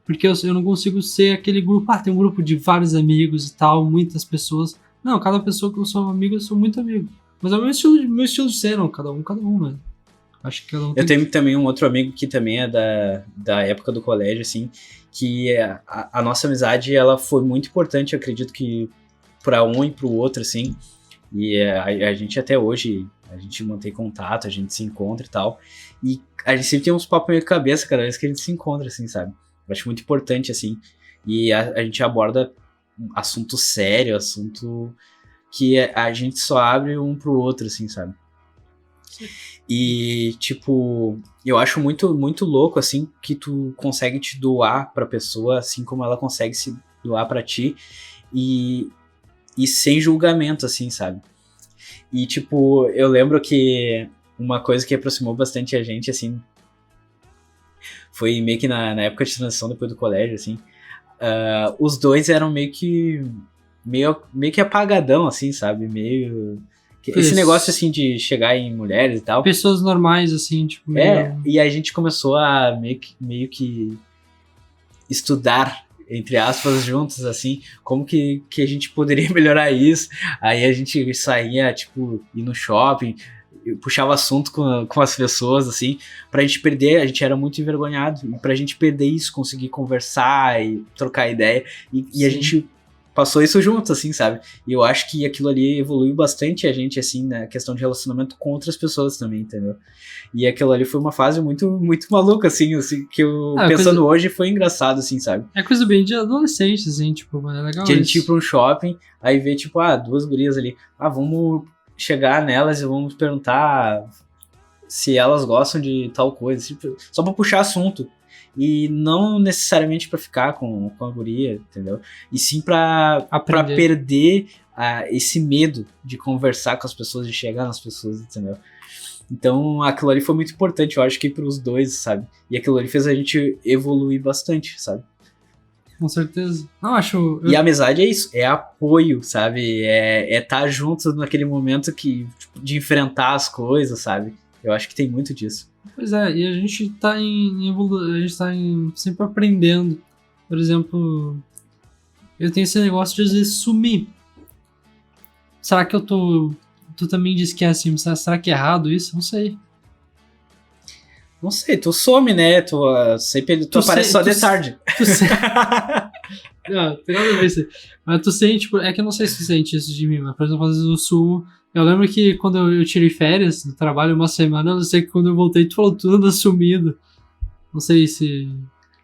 Porque eu não consigo ser aquele grupo, tem um grupo de vários amigos e tal, muitas pessoas. Não, cada pessoa que eu sou amigo, eu sou muito amigo. Mas é o meu estilo de ser, não, cada um, né? Acho que cada um eu tenho também um outro amigo que também é da época do colégio, assim, que a nossa amizade, ela foi muito importante, eu acredito que para um e pro outro, assim, e a gente até hoje, a gente mantém contato, a gente se encontra e tal, e a gente sempre tem uns papos meio cabeça cada vez que a gente se encontra, assim, sabe? Eu acho muito importante, assim, e a gente aborda assunto sério, assunto que a gente só abre um pro outro, assim, sabe? Sim. E, tipo, eu acho muito, muito louco, assim, que tu consegue te doar pra pessoa, assim como ela consegue se doar pra ti, e sem julgamento, assim, sabe? E, tipo, eu lembro que uma coisa que aproximou bastante a gente, assim, foi meio que na época de transição depois do colégio, assim, os 2 eram meio que apagadão, assim, sabe? Esse negócio, assim, de chegar em mulheres e tal. Pessoas normais, assim, tipo... E a gente começou a meio que estudar, entre aspas, juntos, assim, como que a gente poderia melhorar isso. Aí a gente saía, tipo, ir no shopping, puxava assunto com as pessoas, assim, pra gente perder, a gente era muito envergonhado, e pra gente perder isso, conseguir conversar e trocar ideia, e a gente passou isso junto, assim, sabe? E eu acho que aquilo ali evoluiu bastante a gente, assim, na questão de relacionamento com outras pessoas também, entendeu? E aquilo ali foi uma fase muito, muito maluca, assim que eu, pensando hoje, foi engraçado, assim, sabe? É coisa bem de adolescente, assim, tipo, mas é legal. De a gente ir pra um shopping, aí ver, tipo, duas gurias ali. Vamos chegar nelas e vamos perguntar se elas gostam de tal coisa, tipo, só pra puxar assunto. E não necessariamente pra ficar com a guria, entendeu? E sim pra perder esse medo de conversar com as pessoas, de chegar nas pessoas, entendeu? Então aquilo ali foi muito importante, eu acho que pros dois, sabe? E aquilo ali fez a gente evoluir bastante, sabe? Com certeza. Não, acho... E a amizade é isso, é apoio, sabe? É estar junto naquele momento que, tipo, de enfrentar as coisas, sabe? Eu acho que tem muito disso. Pois é, e a gente tá a gente tá sempre aprendendo. Por exemplo, eu tenho esse negócio de às vezes sumir. Será que eu tô... Tu também disse que é assim, será que é errado isso? Não sei. Não sei, tu some, né? Tu aparece só de tarde. Não, tem nada a ver isso. Mas tu sente, tipo, é que eu não sei se tu sente isso de mim, mas por exemplo, às vezes eu sumo. Eu lembro que quando eu tirei férias do trabalho uma semana, eu não sei que quando eu voltei, tu falou tudo anda sumido. Não sei se.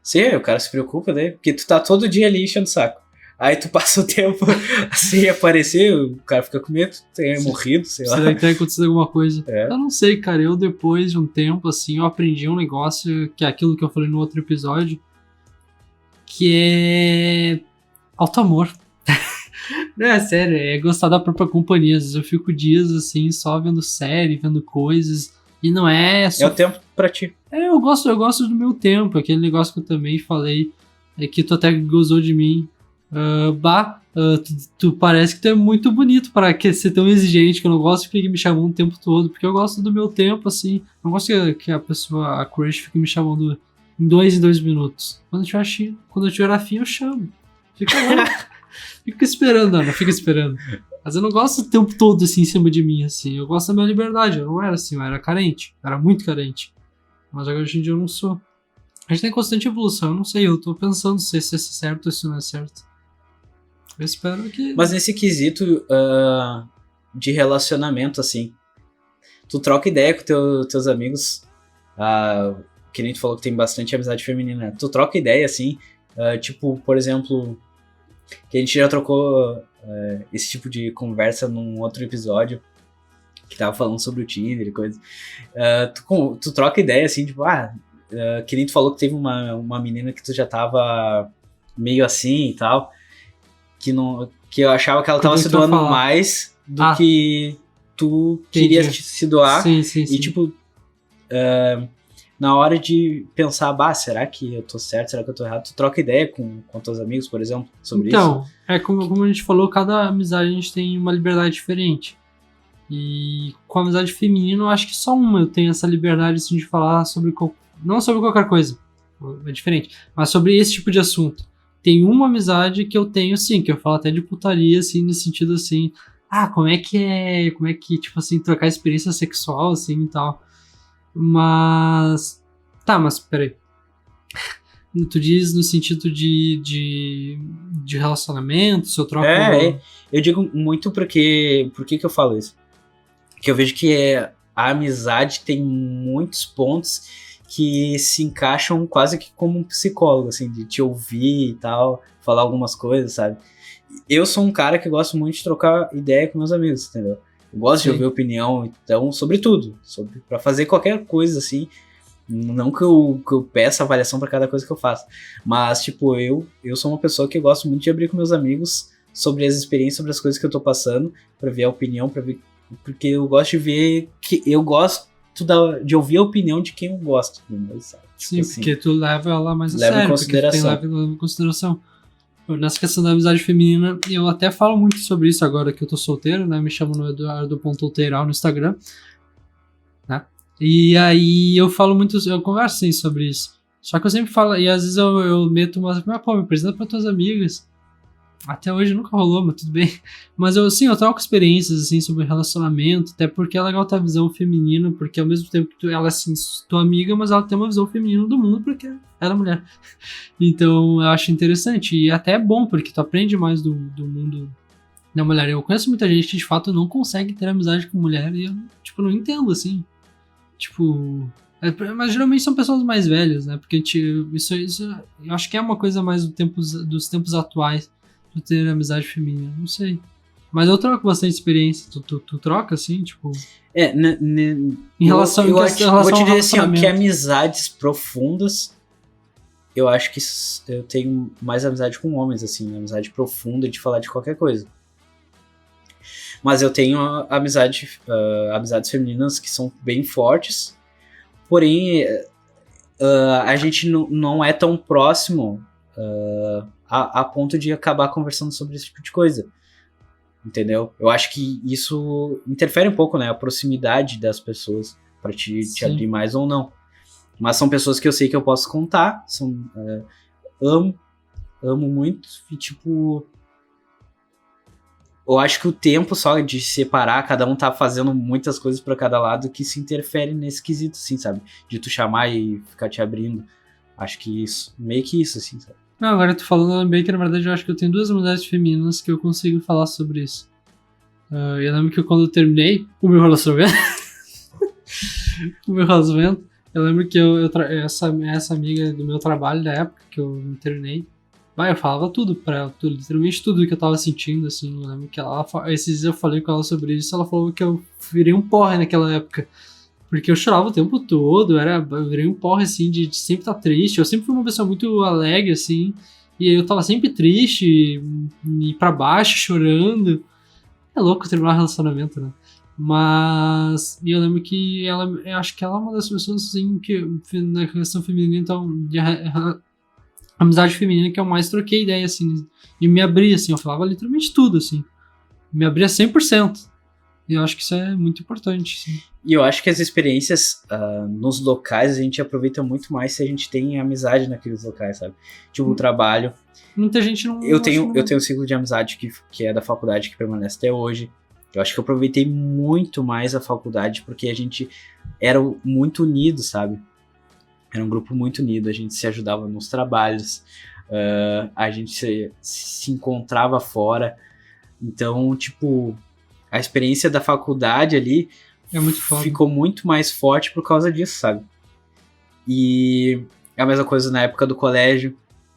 Sim, o cara se preocupa, né? Porque tu tá todo dia ali enchendo o saco. Aí tu passa o tempo sem aparecer, o cara fica com medo, tem morrido, sei lá. Será que tem acontecido alguma coisa? É. Eu não sei, cara. Eu depois de um tempo, assim, eu aprendi um negócio, que é aquilo que eu falei no outro episódio, que é auto-amor. Não, é sério, é gostar da própria companhia. Às vezes eu fico dias, assim, só vendo série, vendo coisas, e não é só... É o tempo pra ti. Eu gosto do meu tempo, aquele negócio que eu também falei, que tu até gozou de mim. Tu parece que tu é muito bonito para ser tão exigente, que eu não gosto de ficar me chamando o tempo todo, porque eu gosto do meu tempo, assim. Não gosto que a pessoa, a crush, fique me chamando em 2 minutos. Quando eu tiver afim, eu chamo. Fica lá. Fica esperando, Ana, fica esperando. Mas eu não gosto o tempo todo, assim, em cima de mim, assim. Eu gosto da minha liberdade. Eu não era assim, eu era carente. Eu era muito carente. Mas agora hoje em dia eu não sou. A gente tem constante evolução, eu não sei, eu tô pensando se isso é certo ou se não é certo. Eu espero que... Mas nesse quesito de relacionamento, assim, tu troca ideia com teus amigos, que nem tu falou que tem bastante amizade feminina, tu troca ideia, assim, tipo, por exemplo, que a gente já trocou esse tipo de conversa num outro episódio, que tava falando sobre o Tinder e coisa. Tu troca ideia, assim, tipo, que nem tu falou que teve uma menina que tu já tava meio assim e tal, que eu achava que ela tava se doando mais do que tu queria se doar. Sim. E tipo, na hora de pensar, será que eu tô certo, será que eu tô errado? Tu troca ideia com teus amigos, por exemplo, sobre isso? Então, como a gente falou, cada amizade a gente tem uma liberdade diferente. E com a amizade feminina, eu acho que só uma eu tenho essa liberdade assim, de falar sobre não sobre qualquer coisa, é diferente, mas sobre esse tipo de assunto. Tem uma amizade que eu tenho, sim, que eu falo até de putaria, assim, nesse sentido, assim, como é que, tipo assim, trocar experiência sexual, assim, e tal. Mas peraí. Tu diz no sentido de relacionamento, se eu troco... Eu digo muito por que eu falo isso. Que eu vejo que a amizade tem muitos pontos que se encaixam quase que como um psicólogo, assim, de te ouvir e tal, falar algumas coisas, sabe? Eu sou um cara que gosto muito de trocar ideia com meus amigos, entendeu? Eu gosto de ouvir opinião, então, sobre tudo, pra fazer qualquer coisa, assim. Não que eu peça avaliação pra cada coisa que eu faço, mas, tipo, eu sou uma pessoa que gosto muito de abrir com meus amigos sobre as experiências, sobre as coisas que eu tô passando, pra ver a opinião, porque eu gosto de ver que eu gosto de ouvir a opinião de quem eu gosto. Sabe? Sim, tipo porque tu leva ela mais a leva sério, em consideração. porque tu leva em consideração. Nessa questão da amizade feminina, eu até falo muito sobre isso agora que eu tô solteiro, né? Me chamam no Eduardo.outeiral no Instagram, né? E aí eu converso sim sobre isso. Só que eu sempre falo, e às vezes eu meto umas, me apresenta pra tuas amigas. Até hoje nunca rolou, mas tudo bem. Mas eu troco experiências, assim, sobre relacionamento, até porque é legal ter a visão feminina, porque ao mesmo tempo que ela é, assim, tua amiga, mas ela tem uma visão feminina do mundo, porque ela é mulher. Então, eu acho interessante, e até é bom, porque tu aprende mais do mundo da mulher. Eu conheço muita gente que, de fato, não consegue ter amizade com mulher, e eu, tipo, não entendo, assim. Tipo... mas geralmente são pessoas mais velhas, né? Porque isso eu acho que é uma coisa mais dos tempos atuais de ter amizade feminina. Não sei. Mas eu troco bastante experiência. Tu troca, assim, tipo. Em relação, eu vou te ao dizer assim, ó, que relacionamento. amizades profundas, eu acho que eu tenho mais amizade com homens, assim, amizade profunda de falar de qualquer coisa. Mas eu tenho amizades femininas que são bem fortes, porém a gente não é tão próximo a ponto de acabar conversando sobre esse tipo de coisa. Entendeu? Eu acho que isso interfere um pouco, né? A proximidade das pessoas para te abrir mais ou não. Mas são pessoas que eu sei que eu posso contar, amo muito e tipo... Eu acho que o tempo só de separar, cada um tá fazendo muitas coisas pra cada lado, que se interfere nesse quesito, assim, sabe? De tu chamar e ficar te abrindo. Acho que isso, meio que isso, assim, sabe? Não, agora tu falando, eu lembrei que na verdade eu acho que eu tenho 2 amizades femininas que eu consigo falar sobre isso. Eu lembro que quando eu terminei o meu relacionamento, eu lembro que essa amiga do meu trabalho da época que eu me terminei, eu falava tudo pra ela, literalmente tudo que eu tava sentindo, assim. Eu lembro que esses dias eu falei com ela sobre isso, ela falou que eu virei um porre naquela época. Porque eu chorava o tempo todo, eu virei um porre, assim, de sempre estar triste. Eu sempre fui uma pessoa muito alegre, assim, e eu tava sempre triste, e pra baixo, chorando. É louco terminar um relacionamento, né? Mas eu lembro que eu acho que ela é uma das pessoas, assim, que na questão feminina, então, amizade feminina que eu mais troquei ideia, assim, e me abria, assim, eu falava literalmente tudo, assim. Me abria 100%. E eu acho que isso é muito importante, assim. E eu acho que as experiências nos locais a gente aproveita muito mais se a gente tem amizade naqueles locais, sabe? Tipo, o trabalho. Muita gente não... Eu tenho um ciclo de amizade que é da faculdade que permanece até hoje. Eu acho que eu aproveitei muito mais a faculdade porque a gente era muito unido, sabe? Era um grupo muito unido, a gente se ajudava nos trabalhos, a gente se encontrava fora. Então, tipo, a experiência da faculdade ali ficou muito mais forte por causa disso, sabe? E é a mesma coisa na época do colégio,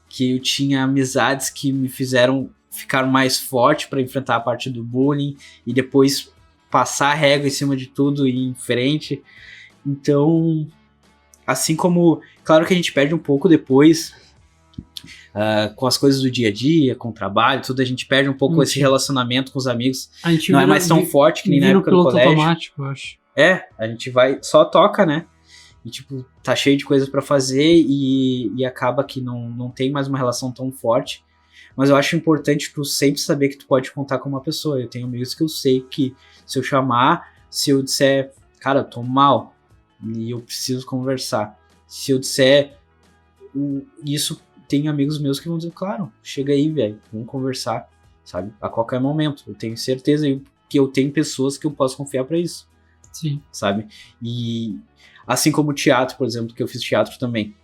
que eu tinha amizades que me fizeram ficar mais forte para enfrentar a parte do bullying e depois passar a régua em cima de tudo e ir em frente. Então, assim como, claro que a gente perde um pouco depois com as coisas do dia a dia, com o trabalho, tudo, a gente perde um pouco esse relacionamento com os amigos. Não é mais tão forte que nem na época do colégio. Automático, eu acho. A gente vai, só toca, né? E tipo, tá cheio de coisas pra fazer e acaba que não tem mais uma relação tão forte. Mas eu acho importante tu sempre saber que tu pode contar com uma pessoa. Eu tenho amigos que eu sei que se eu chamar, se eu disser, cara, eu tô mal e eu preciso conversar. Se eu disser isso, tem amigos meus que vão dizer, claro, chega aí, velho, vamos conversar, sabe? A qualquer momento. Eu tenho certeza que eu tenho pessoas que eu posso confiar pra isso. Sim. Sabe? E assim como o teatro, por exemplo, que eu fiz teatro também.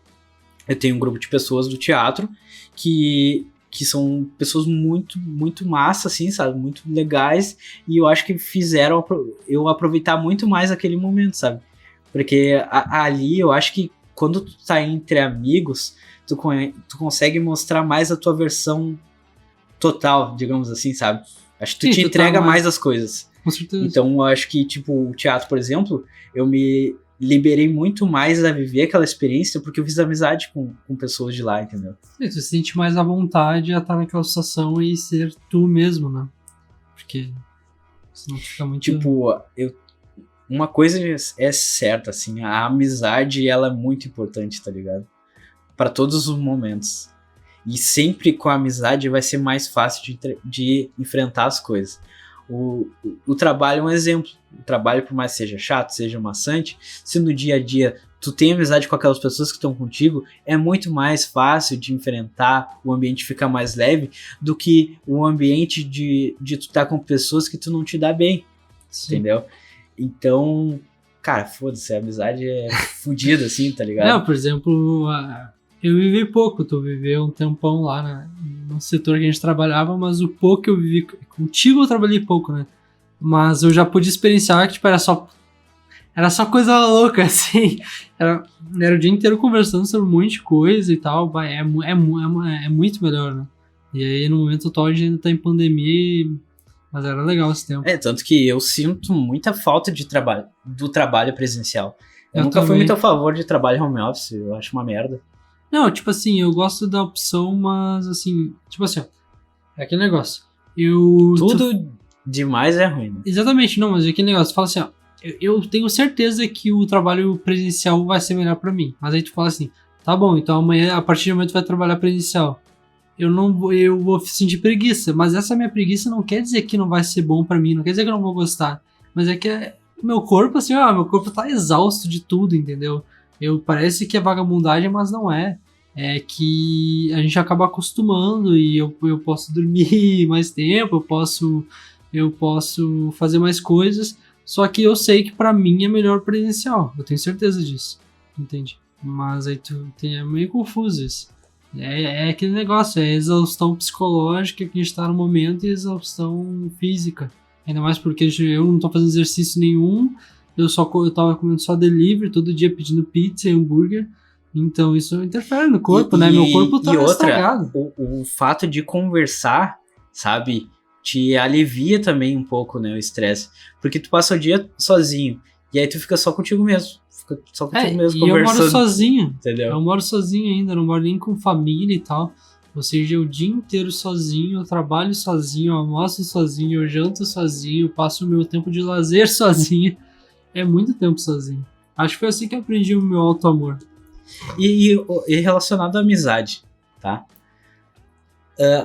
Eu tenho um grupo de pessoas do teatro que são pessoas muito, muito massa, assim, sabe? Muito legais. E eu acho que fizeram eu aproveitar muito mais aquele momento, sabe? Porque ali eu acho que quando tu tá entre amigos, tu consegue mostrar mais a tua versão total, digamos assim, sabe? Acho que tu te entrega mais as coisas. Com certeza. Então eu acho que, tipo, o teatro, por exemplo, eu me liberei muito mais a viver aquela experiência porque eu fiz amizade com pessoas de lá, entendeu? Tu se sente mais à vontade a estar naquela situação e ser tu mesmo, né? Porque senão fica muito... Tipo, uma coisa é certa, assim, a amizade, ela é muito importante, tá ligado? Pra todos os momentos. E sempre com a amizade vai ser mais fácil de enfrentar as coisas. O trabalho é um exemplo. O trabalho, por mais que seja chato, seja maçante, se no dia a dia tu tem amizade com aquelas pessoas que estão contigo, é muito mais fácil de enfrentar, o ambiente fica mais leve, do que o ambiente de tu estar com pessoas que tu não te dá bem. Sim. Entendeu? Então, cara, foda-se, a amizade é fodida, assim, tá ligado? Não, por exemplo, eu vivi pouco, tu viveu um tempão lá no setor que a gente trabalhava, mas o pouco que eu vivi contigo eu trabalhei pouco, né? Mas eu já pude experienciar que, tipo, era só coisa louca, assim. Era o dia inteiro conversando sobre um monte de coisa e tal. É muito melhor, né? E aí, no momento atual, a gente ainda tá em pandemia, mas era legal esse tempo. Tanto que eu sinto muita falta do trabalho presencial. Eu nunca fui muito a favor de trabalho home office, eu acho uma merda. Não, tipo assim, eu gosto da opção, mas assim, tipo assim, ó, é aquele negócio. Tudo demais é ruim, né? Exatamente, não, mas é aquele negócio, tu fala assim, ó, eu tenho certeza que o trabalho presencial vai ser melhor pra mim. Mas aí tu fala assim, tá bom, então amanhã, a partir de amanhã tu vai trabalhar presencial. Eu vou sentir preguiça, mas essa minha preguiça não quer dizer que não vai ser bom pra mim, não quer dizer que eu não vou gostar. Mas é que meu corpo, assim, meu corpo tá exausto de tudo, entendeu? Parece que é vagabundagem, mas não é. É que a gente acaba acostumando e eu posso dormir mais tempo, eu posso fazer mais coisas, só que eu sei que pra mim é melhor presencial, eu tenho certeza disso, entende? Mas aí é meio confuso isso. É aquele negócio, é exaustão psicológica que a gente tá no momento e exaustão física. Ainda mais porque eu não tô fazendo exercício nenhum, eu tava comendo só delivery, todo dia pedindo pizza e hambúrguer. Então isso interfere no corpo, né? Meu corpo tá estragado. O fato de conversar, sabe, te alivia também um pouco, né, o estresse. Porque tu passa o dia sozinho, e aí tu fica só contigo mesmo. Fica só contigo mesmo conversando. E eu moro sozinho. Entendeu? Eu moro sozinho ainda, não moro nem com família e tal. Ou seja, o dia inteiro sozinho, eu trabalho sozinho, eu almoço sozinho, eu janto sozinho, eu passo o meu tempo de lazer sozinho. É muito tempo sozinho. Acho que foi assim que eu aprendi o meu auto-amor. E relacionado à amizade, tá?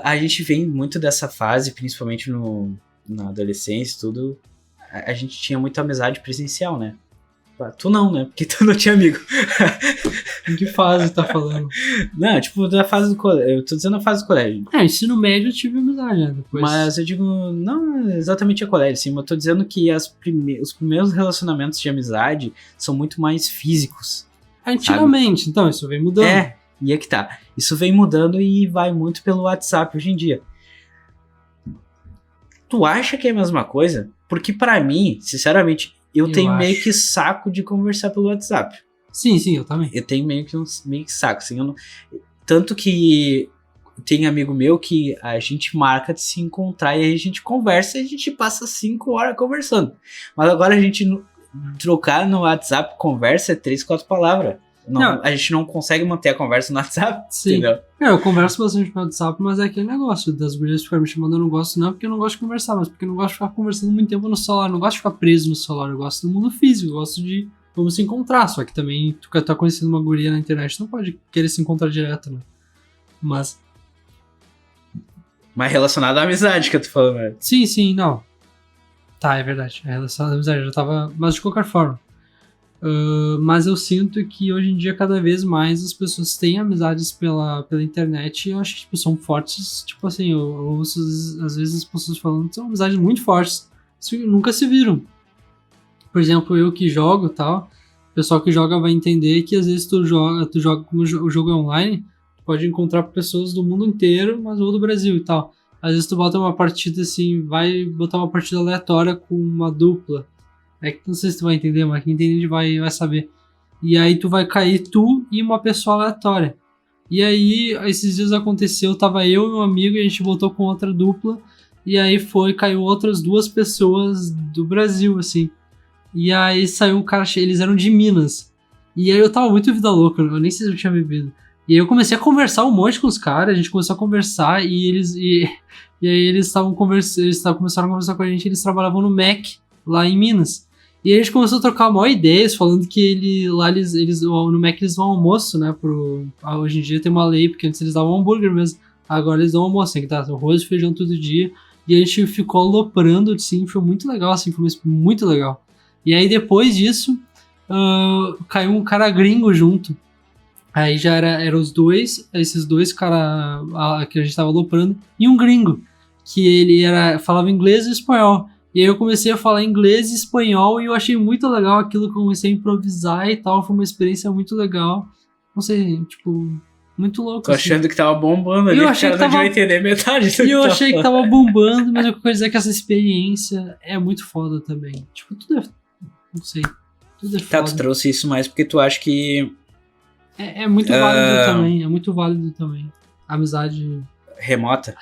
A gente vem muito dessa fase, principalmente na adolescência, tudo. A gente tinha muita amizade presencial, né? Tu não, né? Porque tu não tinha amigo. Em que fase tá falando? Não, tipo, da fase do colégio. Eu tô dizendo a fase do colégio. Ensino médio eu tive amizade, né? Depois. Mas eu digo, não exatamente a colégio, sim. Mas eu tô dizendo que os primeiros relacionamentos de amizade são muito mais físicos. Antigamente, sabe? Então, isso vem mudando. E é que tá. Isso vem mudando e vai muito pelo WhatsApp hoje em dia. Tu acha que é a mesma coisa? Porque pra mim, sinceramente, eu tenho meio que saco de conversar pelo WhatsApp. Sim, eu também. Eu tenho meio que saco, assim. Tanto que tem amigo meu que a gente marca de se encontrar e aí a gente conversa e a gente passa 5 horas conversando. Mas agora a gente trocar no WhatsApp, conversa é 3, 4 palavras. Não, a gente não consegue manter a conversa no WhatsApp, sim. Entendeu? Eu converso bastante no WhatsApp, mas é aquele negócio das gurias ficarem me chamando, eu não gosto não, porque eu não gosto de conversar, mas porque eu não gosto de ficar conversando muito tempo no celular, eu não gosto de ficar preso no celular, eu gosto do mundo físico, eu gosto de vamos se encontrar, só que também tu tá conhecendo uma guria na internet, não pode querer se encontrar direto, né? Mas relacionado à amizade que eu tô falando, né? Sim, não. Tá, é verdade, é relacionado à amizade, eu já tava, mas de qualquer forma. Mas eu sinto que hoje em dia cada vez mais as pessoas têm amizades pela internet e eu acho que tipo, são fortes, tipo assim, eu ouço às vezes as pessoas falando que são amizades muito fortes, nunca se viram. Por exemplo, eu que jogo e tal, o pessoal que joga vai entender que às vezes tu joga como o jogo é online, tu pode encontrar pessoas do mundo inteiro, mas ou do Brasil e tal. Às vezes tu bota uma partida assim, vai botar uma partida aleatória com uma dupla. É que não sei se tu vai entender, mas quem entende vai saber. E aí tu vai cair tu e uma pessoa aleatória. E aí, esses dias aconteceu, tava eu e um amigo e a gente voltou com outra dupla. E aí caiu outras 2 pessoas do Brasil, assim. E aí saiu um cara, eles eram de Minas. E aí eu tava muito vida louca, eu nem sei se eu tinha bebido. E aí eu comecei a conversar um monte com os caras, a gente começou a conversar e aí eles começaram a conversar com a gente, eles trabalhavam no Mac, lá em Minas. E aí a gente começou a trocar maior ideias, falando que eles no Mac eles dão almoço, né? Hoje em dia tem uma lei, porque antes eles davam hambúrguer mesmo. Agora eles dão almoço, tem que dar arroz e feijão todo dia. E a gente ficou aloprando, assim, foi muito legal, assim, foi muito legal. E aí depois disso, caiu um cara gringo junto. Aí já era os dois, esses dois caras que a gente tava aloprando, e um gringo, que ele falava inglês e espanhol. E aí eu comecei a falar inglês e espanhol e eu achei muito legal aquilo, que eu comecei a improvisar e tal, foi uma experiência muito legal. Não sei, tipo, muito louco. Tô achando que tava bombando ali, eu achei que tava... não entender metade do E eu achei que tava bombando, mas eu quero dizer que essa experiência é muito foda também. Tipo, tudo é... Não sei, tudo é foda. Tá, tu trouxe isso mais porque tu acha que... É muito válido também, é muito válido também. Amizade... Remota?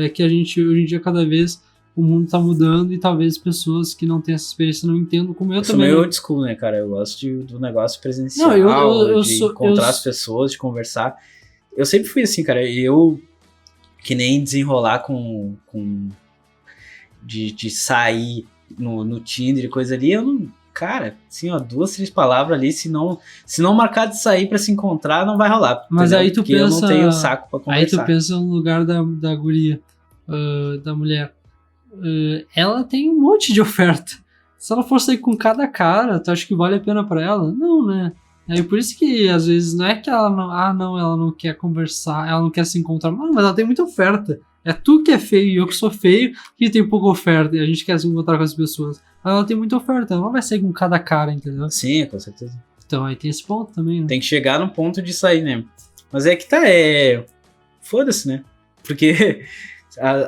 É que a gente, hoje em dia, cada vez o mundo tá mudando e talvez pessoas que não têm essa experiência não entendam, como eu também. Eu sou meio old school, né, cara? Eu gosto do negócio presencial, encontrar as pessoas, de conversar. Eu sempre fui assim, cara. Eu, que nem desenrolar de sair no Tinder e coisa ali, eu não... Cara, assim, ó, 2, 3 palavras ali, se não marcar de sair pra se encontrar, não vai rolar. Mas entendeu? aí tu Porque pensa... eu não tenho saco pra conversar. Aí tu pensa no lugar da guria, da mulher. Ela tem um monte de oferta. Se ela for sair com cada cara, tu acha que vale a pena pra ela? Não, né? É por isso que, às vezes, não é que ela não... ela não quer conversar, ela não quer se encontrar. Não, mas ela tem muita oferta. É tu que é feio e eu que sou feio, que tem pouca oferta e a gente quer se encontrar com as pessoas. Ela tem muita oferta, ela não vai sair com cada cara, entendeu? Sim, com certeza. Então aí tem esse ponto também, né? Tem que chegar no ponto de sair, né? Mas é que foda-se, né? Porque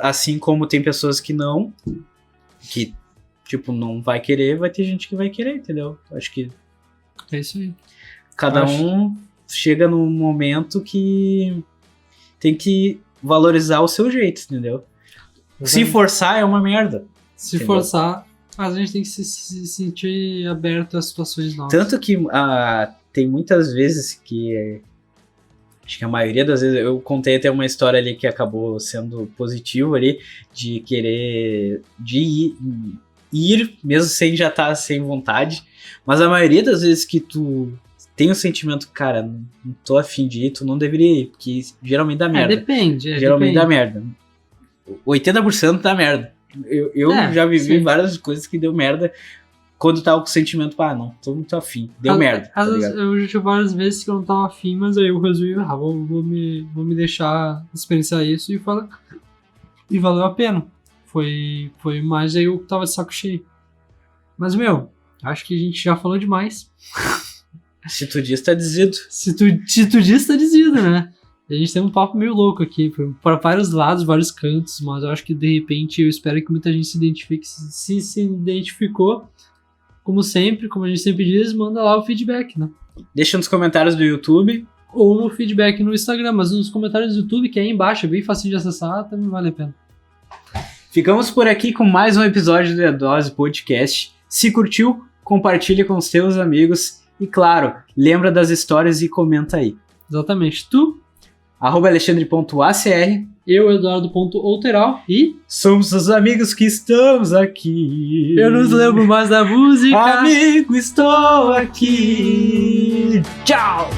assim como tem pessoas que não, que tipo, não vai querer, vai ter gente que vai querer, entendeu? Acho que é isso aí. Cada um chega num momento que tem que valorizar o seu jeito, entendeu? Se forçar é uma merda. Se forçar, a gente tem que se sentir aberto a situações novas. Tanto que tem muitas vezes que... Acho que a maioria das vezes... Eu contei até uma história ali que acabou sendo positivo ali, de querer... De ir mesmo sem já estar sem vontade. Mas a maioria das vezes que tu tem o sentimento, cara, não tô afim de ir, tu não deveria ir, porque geralmente dá merda. Depende. Geralmente dá merda. 80% dá merda. Eu já vivi várias coisas que deu merda quando tava com o sentimento, não tô muito afim. Deu merda. Tá ligado? Eu já tive várias vezes que eu não tava afim, mas aí eu resolvi, vou me deixar experienciar isso e valeu a pena. Foi mais aí eu tava de saco cheio. Mas, acho que a gente já falou demais. Se tu diz, tá dizido. Se tu diz, tá dizido, né? A gente tem um papo meio louco aqui, para vários lados, vários cantos, mas eu acho que de repente eu espero que muita gente se identifique. Se identificou, como sempre, como a gente sempre diz, manda lá o feedback, né? Deixa nos comentários do YouTube. Ou no feedback no Instagram, mas nos comentários do YouTube, que é aí embaixo, é bem fácil de acessar, também vale a pena. Ficamos por aqui com mais um episódio do E-Dose Podcast. Se curtiu, compartilha com os teus amigos. E claro, lembra das histórias e comenta aí. Exatamente. Tu, @alexandre.acr, eu, Eduardo.outeral e... somos os amigos que estamos aqui. Eu não lembro mais da música. Amigo, estou aqui. Tchau!